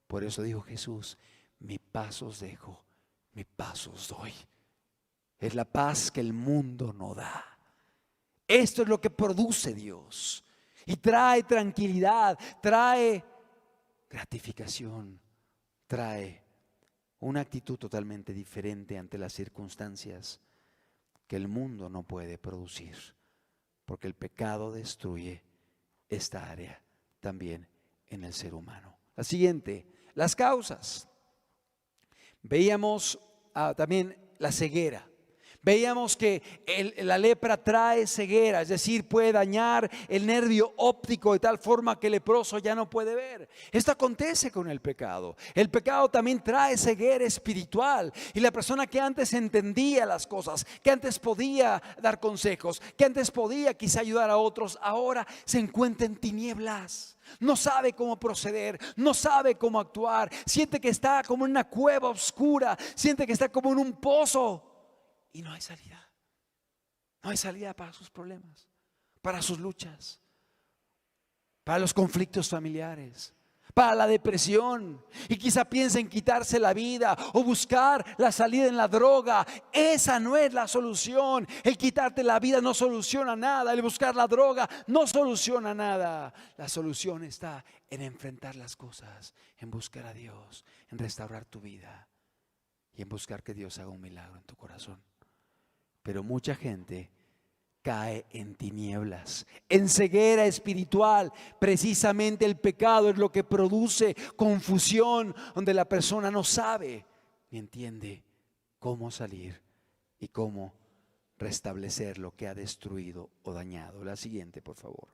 Por eso dijo Jesús: mi paz os dejo, mi paz os doy. Es la paz que el mundo no da. Esto es lo que produce Dios. Y trae tranquilidad, trae gratificación, trae una actitud totalmente diferente ante las circunstancias que el mundo no puede producir. porque el pecado destruye esta área también en el ser humano. La siguiente, las causas. Veíamos también la ceguera. Veíamos que la lepra trae ceguera, es decir, puede dañar el nervio óptico de tal forma que el leproso ya no puede ver. Esto acontece con el pecado. El pecado también trae ceguera espiritual. Y la persona que antes entendía las cosas, que antes podía dar consejos, que antes podía quizá ayudar a otros, ahora se encuentra en tinieblas. No sabe cómo proceder, no sabe cómo actuar. Siente que está como en una cueva oscura, siente que está como en un pozo. Y no hay salida. No hay salida para sus problemas, para sus luchas, para los conflictos familiares, para la depresión. Y quizá piensa en quitarse la vida o buscar la salida en la droga. Esa no es la solución. El quitarte la vida no soluciona nada. El buscar la droga no soluciona nada. La solución está en enfrentar las cosas, en buscar a Dios, en restaurar tu vida y en buscar que Dios haga un milagro en tu corazón. Pero mucha gente cae en tinieblas, en ceguera espiritual. Precisamente el pecado es lo que produce confusión, donde la persona no sabe ni entiende cómo salir y cómo restablecer lo que ha destruido o dañado. La siguiente, por favor.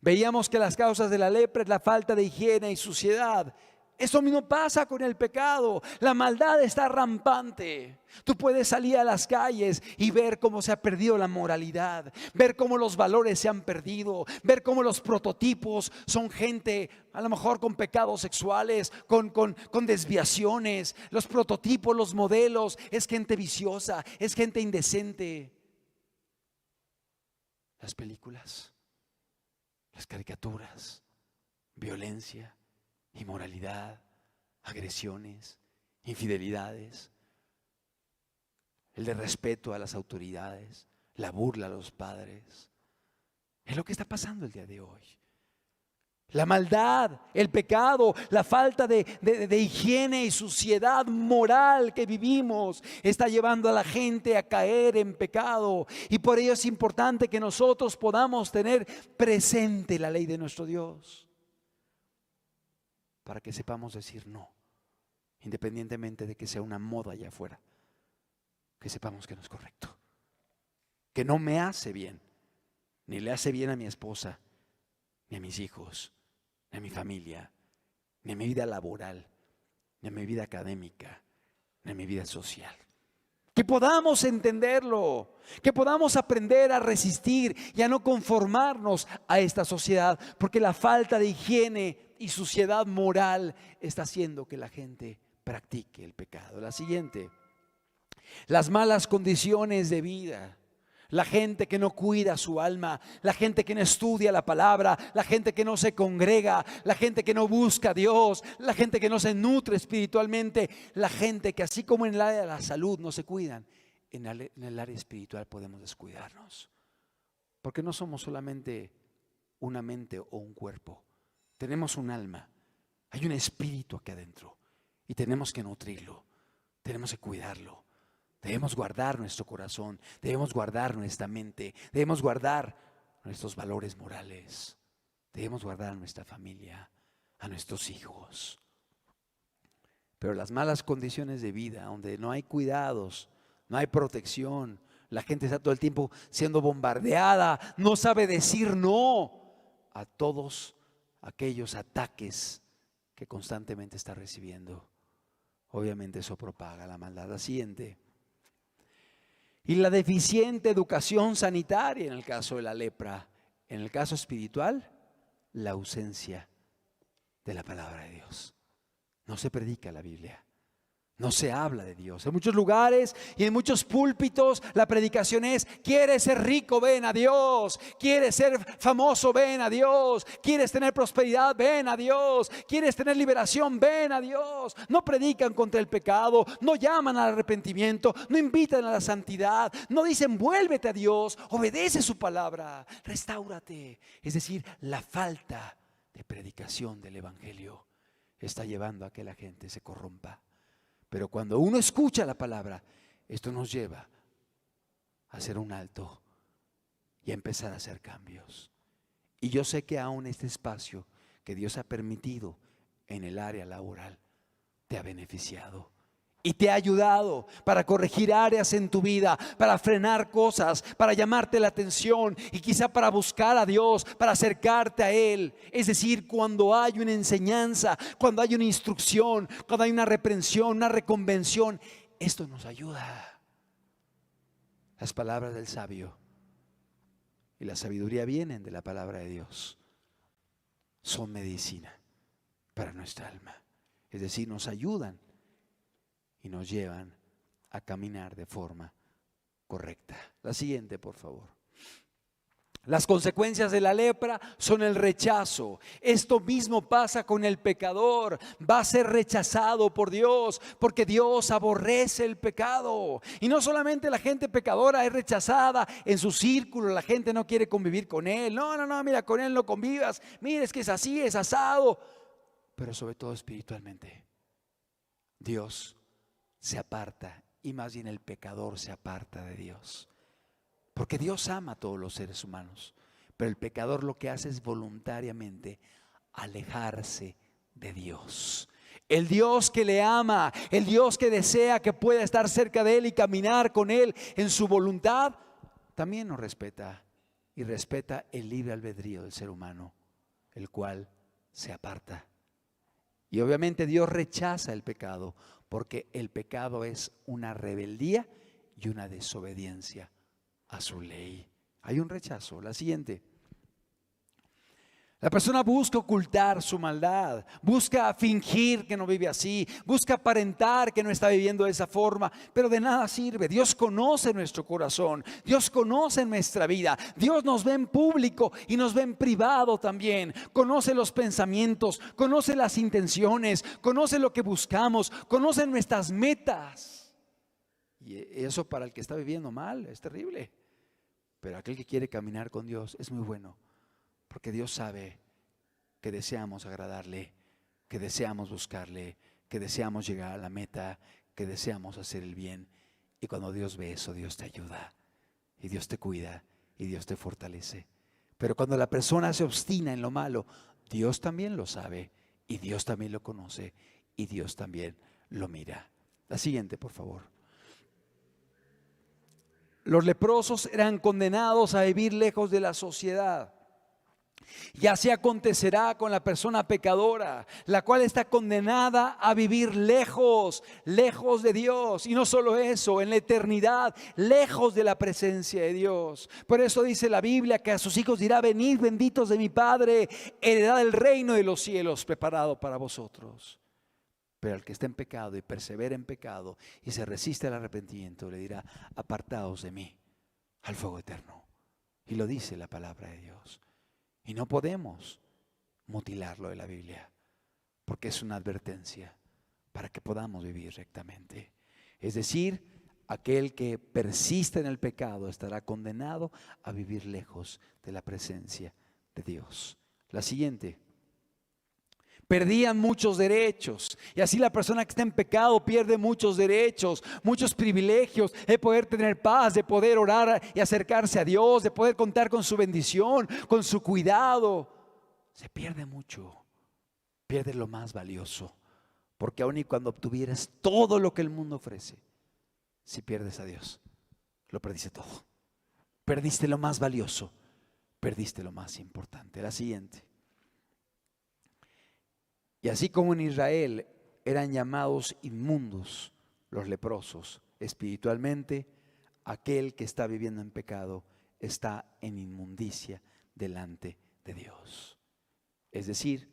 Veíamos que las causas de la lepra es la falta de higiene y suciedad. Eso mismo pasa con el pecado. La maldad está rampante. Tú puedes salir a las calles y ver cómo se ha perdido la moralidad, ver cómo los valores se han perdido, ver cómo los prototipos son gente a lo mejor con pecados sexuales, con desviaciones. Los prototipos, los modelos, es gente viciosa, es gente indecente. Las películas, las caricaturas, violencia, inmoralidad, agresiones, infidelidades, el desrespeto a las autoridades, la burla a los padres. Es lo que está pasando el día de hoy. La maldad, el pecado, la falta de higiene y suciedad moral que vivimos está llevando a la gente a caer en pecado. Y por ello es importante que nosotros podamos tener presente la ley de nuestro Dios, para que sepamos decir no, independientemente de que sea una moda allá afuera. Que sepamos que no es correcto, que no me hace bien, ni le hace bien a mi esposa, ni a mis hijos, ni a mi familia, ni a mi vida laboral, ni a mi vida académica, ni a mi vida social. Que podamos entenderlo, que podamos aprender a resistir y a no conformarnos a esta sociedad, porque la falta de higiene y suciedad moral está haciendo que la gente practique el pecado. La siguiente, las malas condiciones de vida. La gente que no cuida su alma, la gente que no estudia la palabra, la gente que no se congrega, la gente que no busca a Dios, la gente que no se nutre espiritualmente, la gente que así como en el área de la salud no se cuidan, en el área espiritual podemos descuidarnos. Porque no somos solamente una mente o un cuerpo, tenemos un alma, hay un espíritu aquí adentro y tenemos que nutrirlo, tenemos que cuidarlo. Debemos guardar nuestro corazón, debemos guardar nuestra mente, debemos guardar nuestros valores morales, debemos guardar a nuestra familia, a nuestros hijos. Pero las malas condiciones de vida, donde no hay cuidados, no hay protección, la gente está todo el tiempo siendo bombardeada, no sabe decir no a todos aquellos ataques que constantemente está recibiendo. Obviamente eso propaga la maldad. La siguiente. Y la deficiente educación sanitaria en el caso de la lepra. En el caso espiritual, la ausencia de la palabra de Dios. No se predica la Biblia, no se habla de Dios. En muchos lugares y en muchos púlpitos la predicación es: ¿quieres ser rico? Ven a Dios. ¿Quieres ser famoso? Ven a Dios. ¿Quieres tener prosperidad? Ven a Dios. ¿Quieres tener liberación? Ven a Dios. No predican contra el pecado, no llaman al arrepentimiento, no invitan a la santidad, no dicen vuélvete a Dios, obedece su palabra, restáurate. Es decir, la falta de predicación del evangelio está llevando a que la gente se corrompa. Pero cuando uno escucha la palabra, esto nos lleva a hacer un alto y a empezar a hacer cambios. Y yo sé que aún este espacio que Dios ha permitido en el área laboral te ha beneficiado y te ha ayudado para corregir áreas en tu vida, para frenar cosas, para llamarte la atención y quizá para buscar a Dios, para acercarte a Él. Es decir, cuando hay una enseñanza, cuando hay una instrucción, cuando hay una reprensión, una reconvención, esto nos ayuda. Las palabras del sabio y la sabiduría vienen de la palabra de Dios. Son medicina para nuestra alma. Es decir, nos ayudan y nos llevan a caminar de forma correcta. La siguiente, por favor. Las consecuencias de la lepra son el rechazo. Esto mismo pasa con el pecador. Va a ser rechazado por Dios porque Dios aborrece el pecado. Y no solamente la gente pecadora es rechazada en su círculo, la gente no quiere convivir con él. No, mira, con él no convivas. Mira, es que es así, es asado. Pero sobre todo espiritualmente, Dios se aparta, y más bien el pecador se aparta de Dios. Porque Dios ama a todos los seres humanos, pero el pecador lo que hace es voluntariamente alejarse de Dios. El Dios que le ama, el Dios que desea que pueda estar cerca de Él y caminar con Él en su voluntad, también nos respeta y respeta el libre albedrío del ser humano, el cual se aparta. Y obviamente Dios rechaza el pecado, porque el pecado es una rebeldía y una desobediencia a su ley. Hay un rechazo. La siguiente. La persona busca ocultar su maldad, busca fingir que no vive así, busca aparentar que no está viviendo de esa forma, pero de nada sirve. Dios conoce nuestro corazón, Dios conoce nuestra vida, Dios nos ve en público y nos ve en privado también. Conoce los pensamientos, conoce las intenciones, conoce lo que buscamos, conoce nuestras metas. Y eso para el que está viviendo mal es terrible, pero aquel que quiere caminar con Dios es muy bueno. Porque Dios sabe que deseamos agradarle, que deseamos buscarle, que deseamos llegar a la meta, que deseamos hacer el bien. Y cuando Dios ve eso, Dios te ayuda y Dios te cuida y Dios te fortalece. Pero cuando la persona se obstina en lo malo, Dios también lo sabe y Dios también lo conoce y Dios también lo mira. La siguiente, por favor. Los leprosos eran condenados a vivir lejos de la sociedad. Y así acontecerá con la persona pecadora, la cual está condenada a vivir lejos, lejos de Dios. Y no solo eso, en la eternidad, lejos de la presencia de Dios. Por eso dice la Biblia que a sus hijos dirá: venid benditos de mi Padre, heredad del reino de los cielos preparado para vosotros. Pero al que está en pecado y persevera en pecado y se resiste al arrepentimiento, le dirá: apartaos de mí al fuego eterno. Y lo dice la palabra de Dios. Y no podemos mutilarlo de la Biblia, porque es una advertencia para que podamos vivir rectamente. Es decir, aquel que persiste en el pecado estará condenado a vivir lejos de la presencia de Dios. La siguiente. Perdían muchos derechos, y así la persona que está en pecado pierde muchos derechos, muchos privilegios, de poder tener paz, de poder orar y acercarse a Dios, de poder contar con su bendición, con su cuidado. Se pierde mucho, pierde lo más valioso, porque aun y cuando obtuvieras todo lo que el mundo ofrece, si pierdes a Dios, lo perdiste todo. Perdiste lo más valioso, perdiste lo más importante. La siguiente. Y así como en Israel eran llamados inmundos los leprosos, espiritualmente aquel que está viviendo en pecado está en inmundicia delante de Dios. Es decir,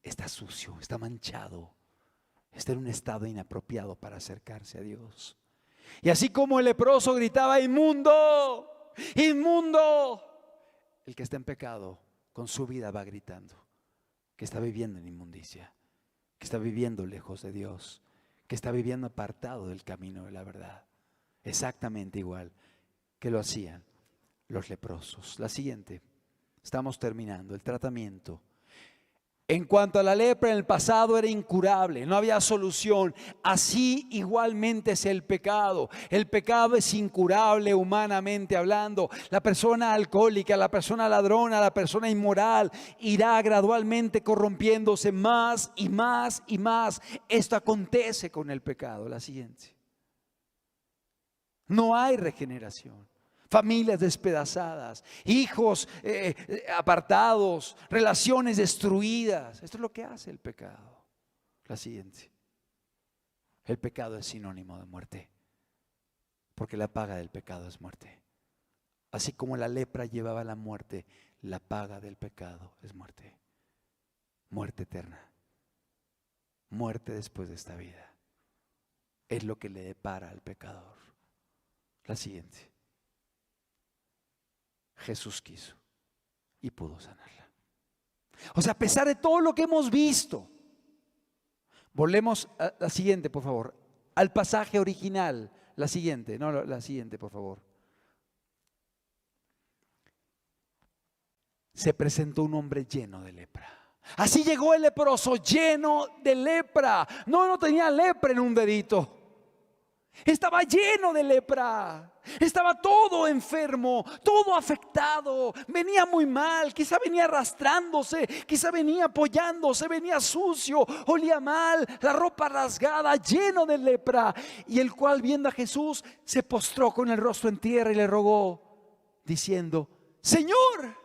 está sucio, está manchado, está en un estado inapropiado para acercarse a Dios. Y así como el leproso gritaba: inmundo, inmundo, el que está en pecado con su vida va gritando que está viviendo en inmundicia, que está viviendo lejos de Dios, que está viviendo apartado del camino de la verdad. Exactamente igual que lo hacían los leprosos. La siguiente, estamos terminando, el tratamiento. En cuanto a la lepra, en el pasado era incurable, no había solución. Así igualmente es el pecado. El pecado es incurable humanamente hablando. La persona alcohólica, la persona ladrona, la persona inmoral irá gradualmente corrompiéndose más y más y más. Esto acontece con el pecado. La siguiente. No hay regeneración. Familias despedazadas, hijos apartados, relaciones destruidas. Esto es lo que hace el pecado. La siguiente. El pecado es sinónimo de muerte, porque la paga del pecado es muerte. Así como la lepra llevaba a la muerte, la paga del pecado es muerte. Muerte eterna. Muerte después de esta vida. Es lo que le depara al pecador. La siguiente. Jesús quiso y pudo sanarla. O sea, a pesar de todo lo que hemos visto, volvemos a la siguiente, por favor, al pasaje original. La siguiente, no, la siguiente, por favor. Se presentó un hombre lleno de lepra. Así llegó el leproso lleno de lepra. No tenía lepra en un dedito. Estaba lleno de lepra. Estaba todo enfermo, todo afectado. Venía muy mal, quizá venía arrastrándose, quizá venía apoyándose, venía sucio, olía mal, la ropa rasgada, lleno de lepra. Y el cual, viendo a Jesús, se postró con el rostro en tierra y le rogó, diciendo: Señor,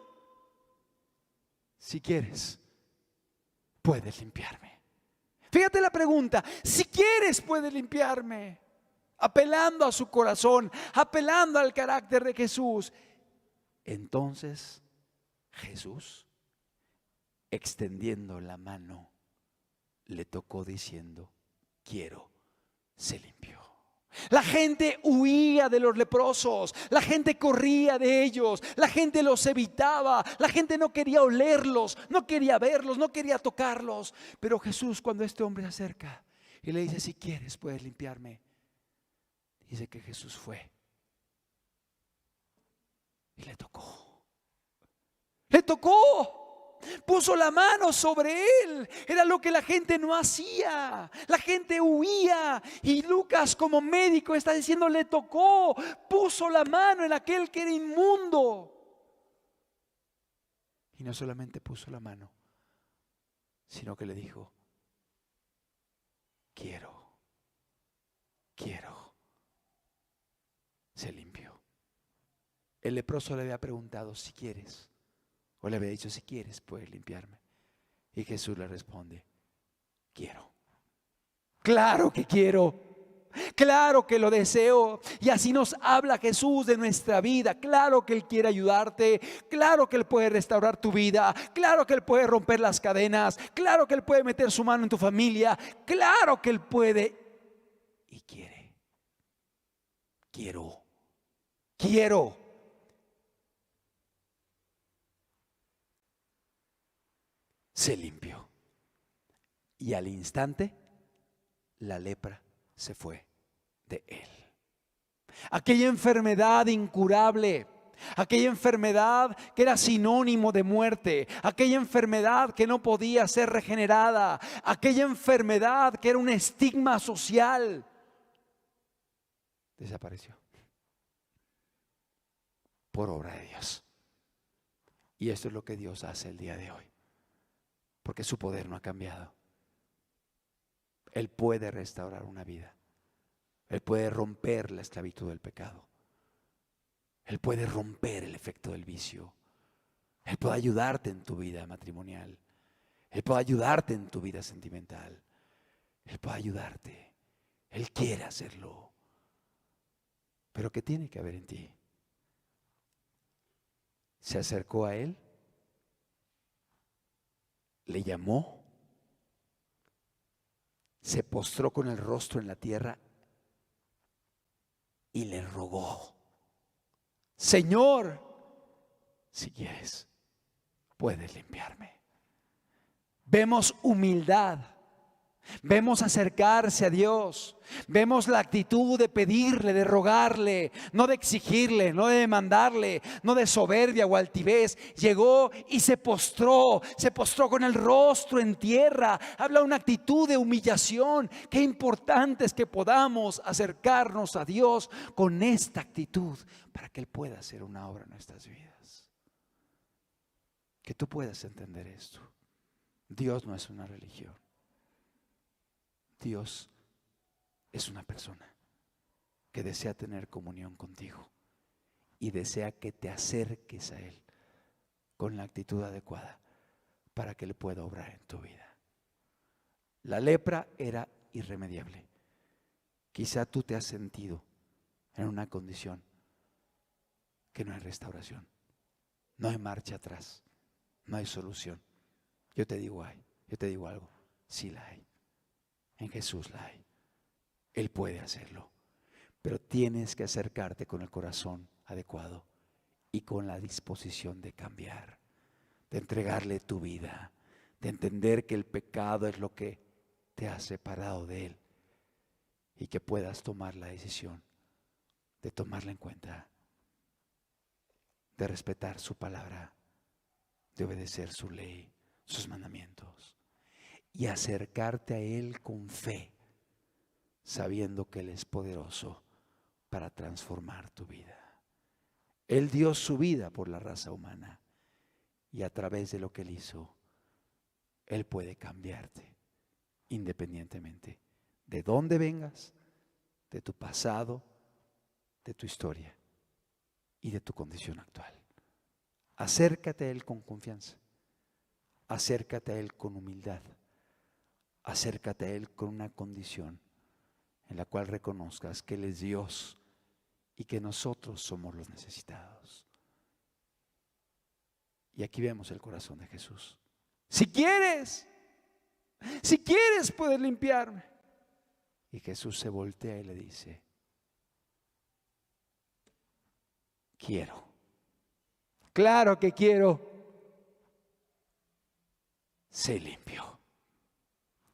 si quieres, puedes limpiarme. Fíjate la pregunta: si quieres, puedes limpiarme. Apelando a su corazón, apelando al carácter de Jesús. Entonces Jesús, extendiendo la mano, le tocó diciendo: quiero, se limpió. La gente huía de los leprosos, la gente corría de ellos, la gente los evitaba, la gente no quería olerlos, no quería verlos, no quería tocarlos. Pero Jesús, cuando este hombre se acerca y le dice: si quieres, puedes limpiarme, dice que Jesús fue y le tocó. Le tocó. Puso la mano sobre él. Era lo que la gente no hacía. La gente huía. Y Lucas, como médico, está diciendo: le tocó. Puso la mano en aquel que era inmundo. Y no solamente puso la mano, sino que le dijo: quiero. Se limpió. El leproso le había preguntado: si quieres, o le había dicho: si quieres, puedes limpiarme. Y Jesús le responde: quiero. Claro que quiero. Claro que lo deseo. Y así nos habla Jesús de nuestra vida. Claro que Él quiere ayudarte. Claro que Él puede restaurar tu vida. Claro que Él puede romper las cadenas. Claro que Él puede meter su mano en tu familia. Claro que Él puede y quiere. Quiero. Se limpió. Y al instante la lepra se fue de él. Aquella enfermedad incurable, aquella enfermedad que era sinónimo de muerte, aquella enfermedad que no podía ser regenerada, aquella enfermedad que era un estigma social, desapareció por obra de Dios. Y esto es lo que Dios hace el día de hoy, porque su poder no ha cambiado. Él puede restaurar una vida. Él puede romper la esclavitud del pecado. Él puede romper el efecto del vicio. Él puede ayudarte en tu vida matrimonial. Él puede ayudarte en tu vida sentimental. Él puede ayudarte. Él quiere hacerlo. Pero ¿qué tiene que haber en ti? Se acercó a él, le llamó, se postró con el rostro en la tierra y le rogó: Señor, si quieres, puedes limpiarme. Vemos humildad Vemos acercarse a Dios. Vemos la actitud de pedirle, de rogarle, no de exigirle, no de demandarle, no de soberbia o altivez. Llegó y se postró con el rostro en tierra. Habla una actitud de humillación. Qué importante es que podamos acercarnos a Dios con esta actitud para que Él pueda hacer una obra en nuestras vidas. Que tú puedas entender esto. Dios no es una religión. Dios es una persona que desea tener comunión contigo y desea que te acerques a Él con la actitud adecuada para que Él pueda obrar en tu vida. La lepra era irremediable. Quizá tú te has sentido en una condición que no hay restauración, no hay marcha atrás, no hay solución. Yo te digo algo, sí la hay. En Jesús la hay. Él puede hacerlo. Pero tienes que acercarte con el corazón adecuado y con la disposición de cambiar, de entregarle tu vida, de entender que el pecado es lo que te ha separado de Él y que puedas tomar la decisión de tomarla en cuenta, de respetar su palabra, de obedecer su ley, sus mandamientos. Y acercarte a Él con fe, sabiendo que Él es poderoso para transformar tu vida. Él dio su vida por la raza humana y a través de lo que Él hizo, Él puede cambiarte independientemente de dónde vengas, de tu pasado, de tu historia y de tu condición actual. Acércate a Él con confianza, acércate a Él con humildad. Acércate a Él con una condición en la cual reconozcas que Él es Dios y que nosotros somos los necesitados. Y aquí vemos el corazón de Jesús. Si quieres puedes limpiarme. Y Jesús se voltea y le dice: quiero. Claro que quiero. Sé limpio.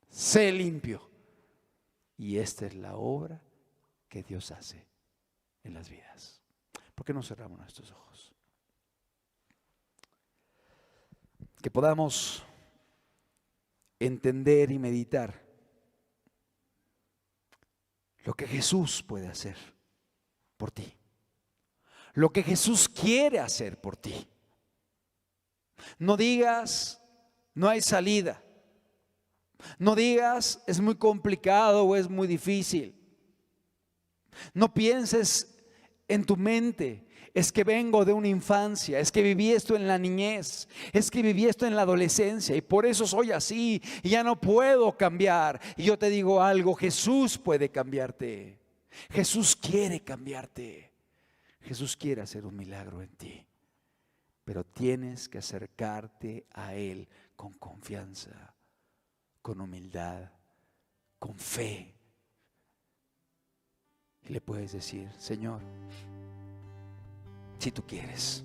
Sé limpio. Y esta es la obra que Dios hace en las vidas. ¿Por qué no cerramos nuestros ojos? Que podamos entender y meditar lo que Jesús puede hacer por ti. Lo que Jesús quiere hacer por ti. No digas, no hay salida. No digas, es muy complicado o es muy difícil. No pienses en tu mente, es que vengo de una infancia, es que viví esto en la niñez, es que viví esto en la adolescencia y por eso soy así y ya no puedo cambiar. Y yo te digo algo, Jesús puede cambiarte. Jesús quiere cambiarte. Jesús quiere hacer un milagro en ti. Pero tienes que acercarte a Él con confianza, con humildad, con fe. Y le puedes decir: Señor, si tú quieres.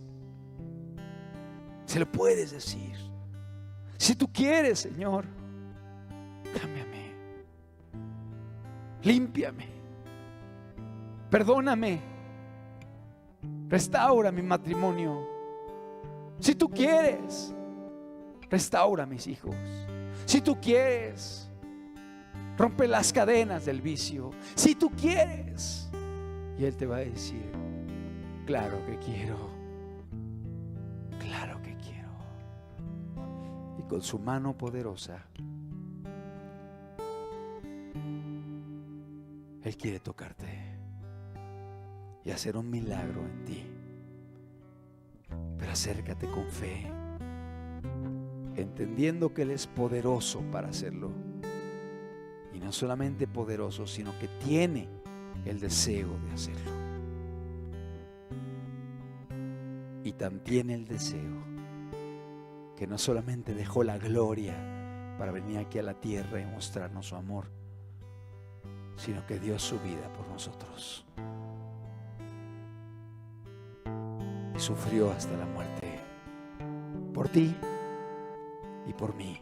Se lo puedes decir. Si tú quieres, Señor, cámbiame, límpiame, perdóname, restaura mi matrimonio. Si tú quieres, restaura a mis hijos. Si tú quieres, rompe las cadenas del vicio. Si tú quieres. Y Él te va a decir: claro que quiero. Claro que quiero. Y con su mano poderosa, Él quiere tocarte y hacer un milagro en ti. Pero acércate con fe, entendiendo que Él es poderoso para hacerlo. Y no solamente poderoso, sino que tiene el deseo de hacerlo. Y tan tiene el deseo que no solamente dejó la gloria para venir aquí a la tierra y mostrarnos su amor, sino que dio su vida por nosotros. Y sufrió hasta la muerte por ti y por mí,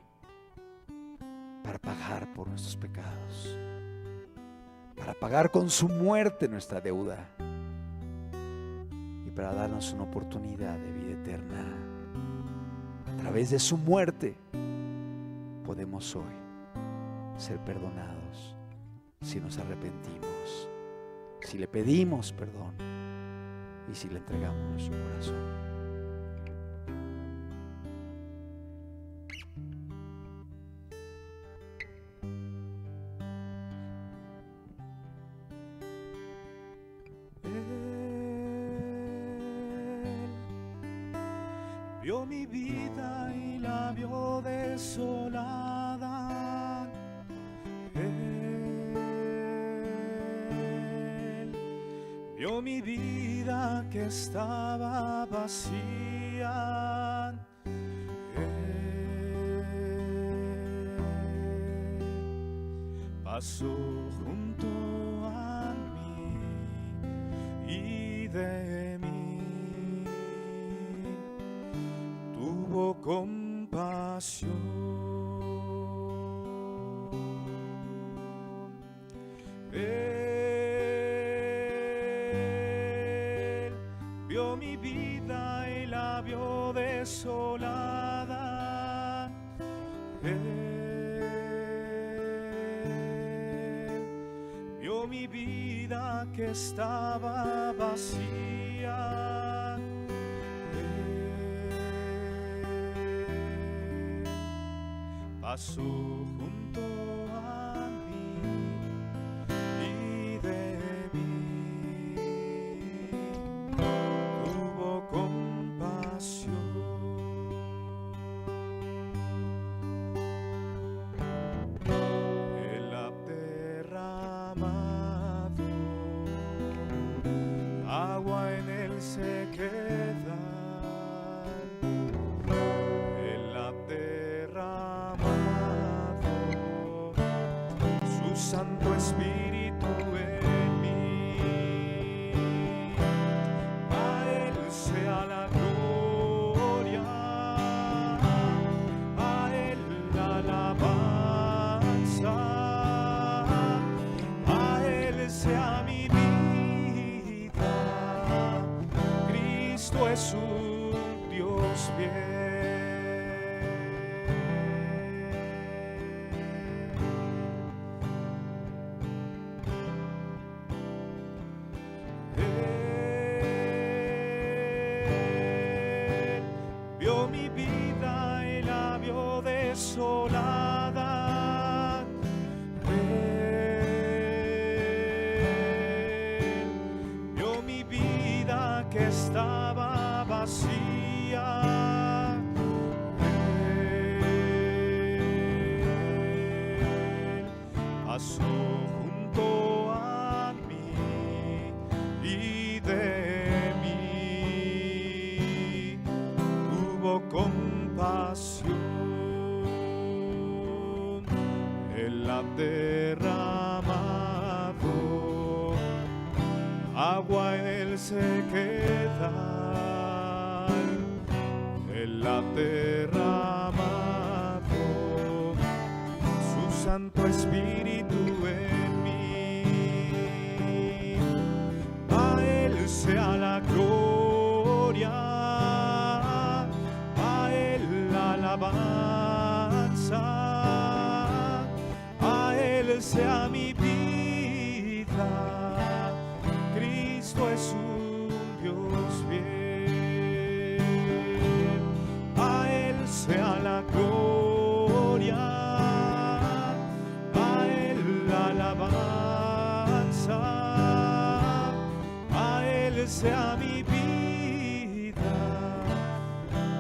para pagar pagar por nuestros pecados, para pagar con su muerte nuestra deuda y para darnos una oportunidad de vida eterna. A través de su muerte podemos hoy ser perdonados si nos arrepentimos, si le pedimos perdón y si le entregamos nuestro corazón. Vio mi vida y la vio desolada. Él vio mi vida que estaba vacía. Él pasó junto a mí y de mí tuvo compasión. Él vio mi vida y la vio desolada. Él vio mi vida que estaba vacía. Pasó junto a mí y de mí tuvo compasión. Él ha derramado agua en él se queda. Él ha derramado Santo Espíritu en mí. A Él sea la gloria, a Él la alabanza, a Él sea mi vida. Cristo es un Dios fiel. Vio mi vida y la vio desolada. Él vio mi vida que estaba vacía. Él pasó junto a mí y de mí tuvo compasión. Él ha derramado agua en él se queda. Él ha derramado su Santo Espíritu en mí. A Él sea la gloria, a Él la alabanza, a Él sea mi vida. Cristo es un Dios fiel. A Él sea la gloria, a Él la alabanza, a Él sea mi vida.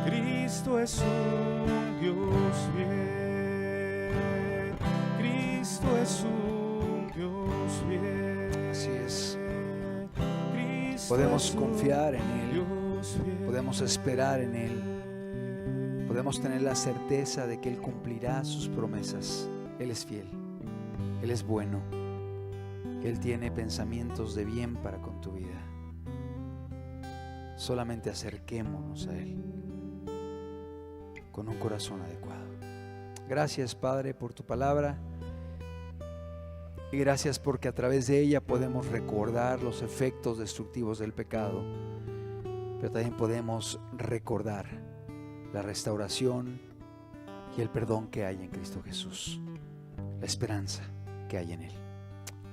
Cristo es un Dios fiel. Cristo es un Dios fiel. Así es. Cristo Podemos es un confiar en Él, Dios fiel. podemos esperar en Él, podemos tener la certeza de que Él cumplirá sus promesas. Él es fiel, Él es bueno, Él tiene pensamientos de bien para con tu vida. Solamente acerquémonos a Él con un corazón adecuado. Gracias, Padre, por tu palabra. Y gracias porque a través de ella podemos recordar los efectos destructivos del pecado, pero también podemos recordar la restauración y el perdón que hay en Cristo Jesús, la esperanza que hay en Él.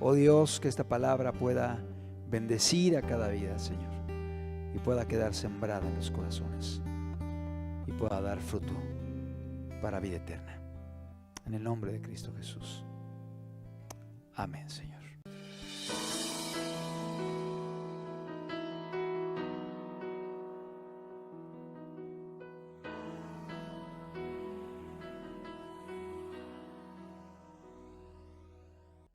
Oh Dios, que esta palabra pueda bendecir a cada vida, Señor, y pueda quedar sembrada en los corazones y pueda dar fruto para vida eterna. En el nombre de Cristo Jesús. Amén, Señor.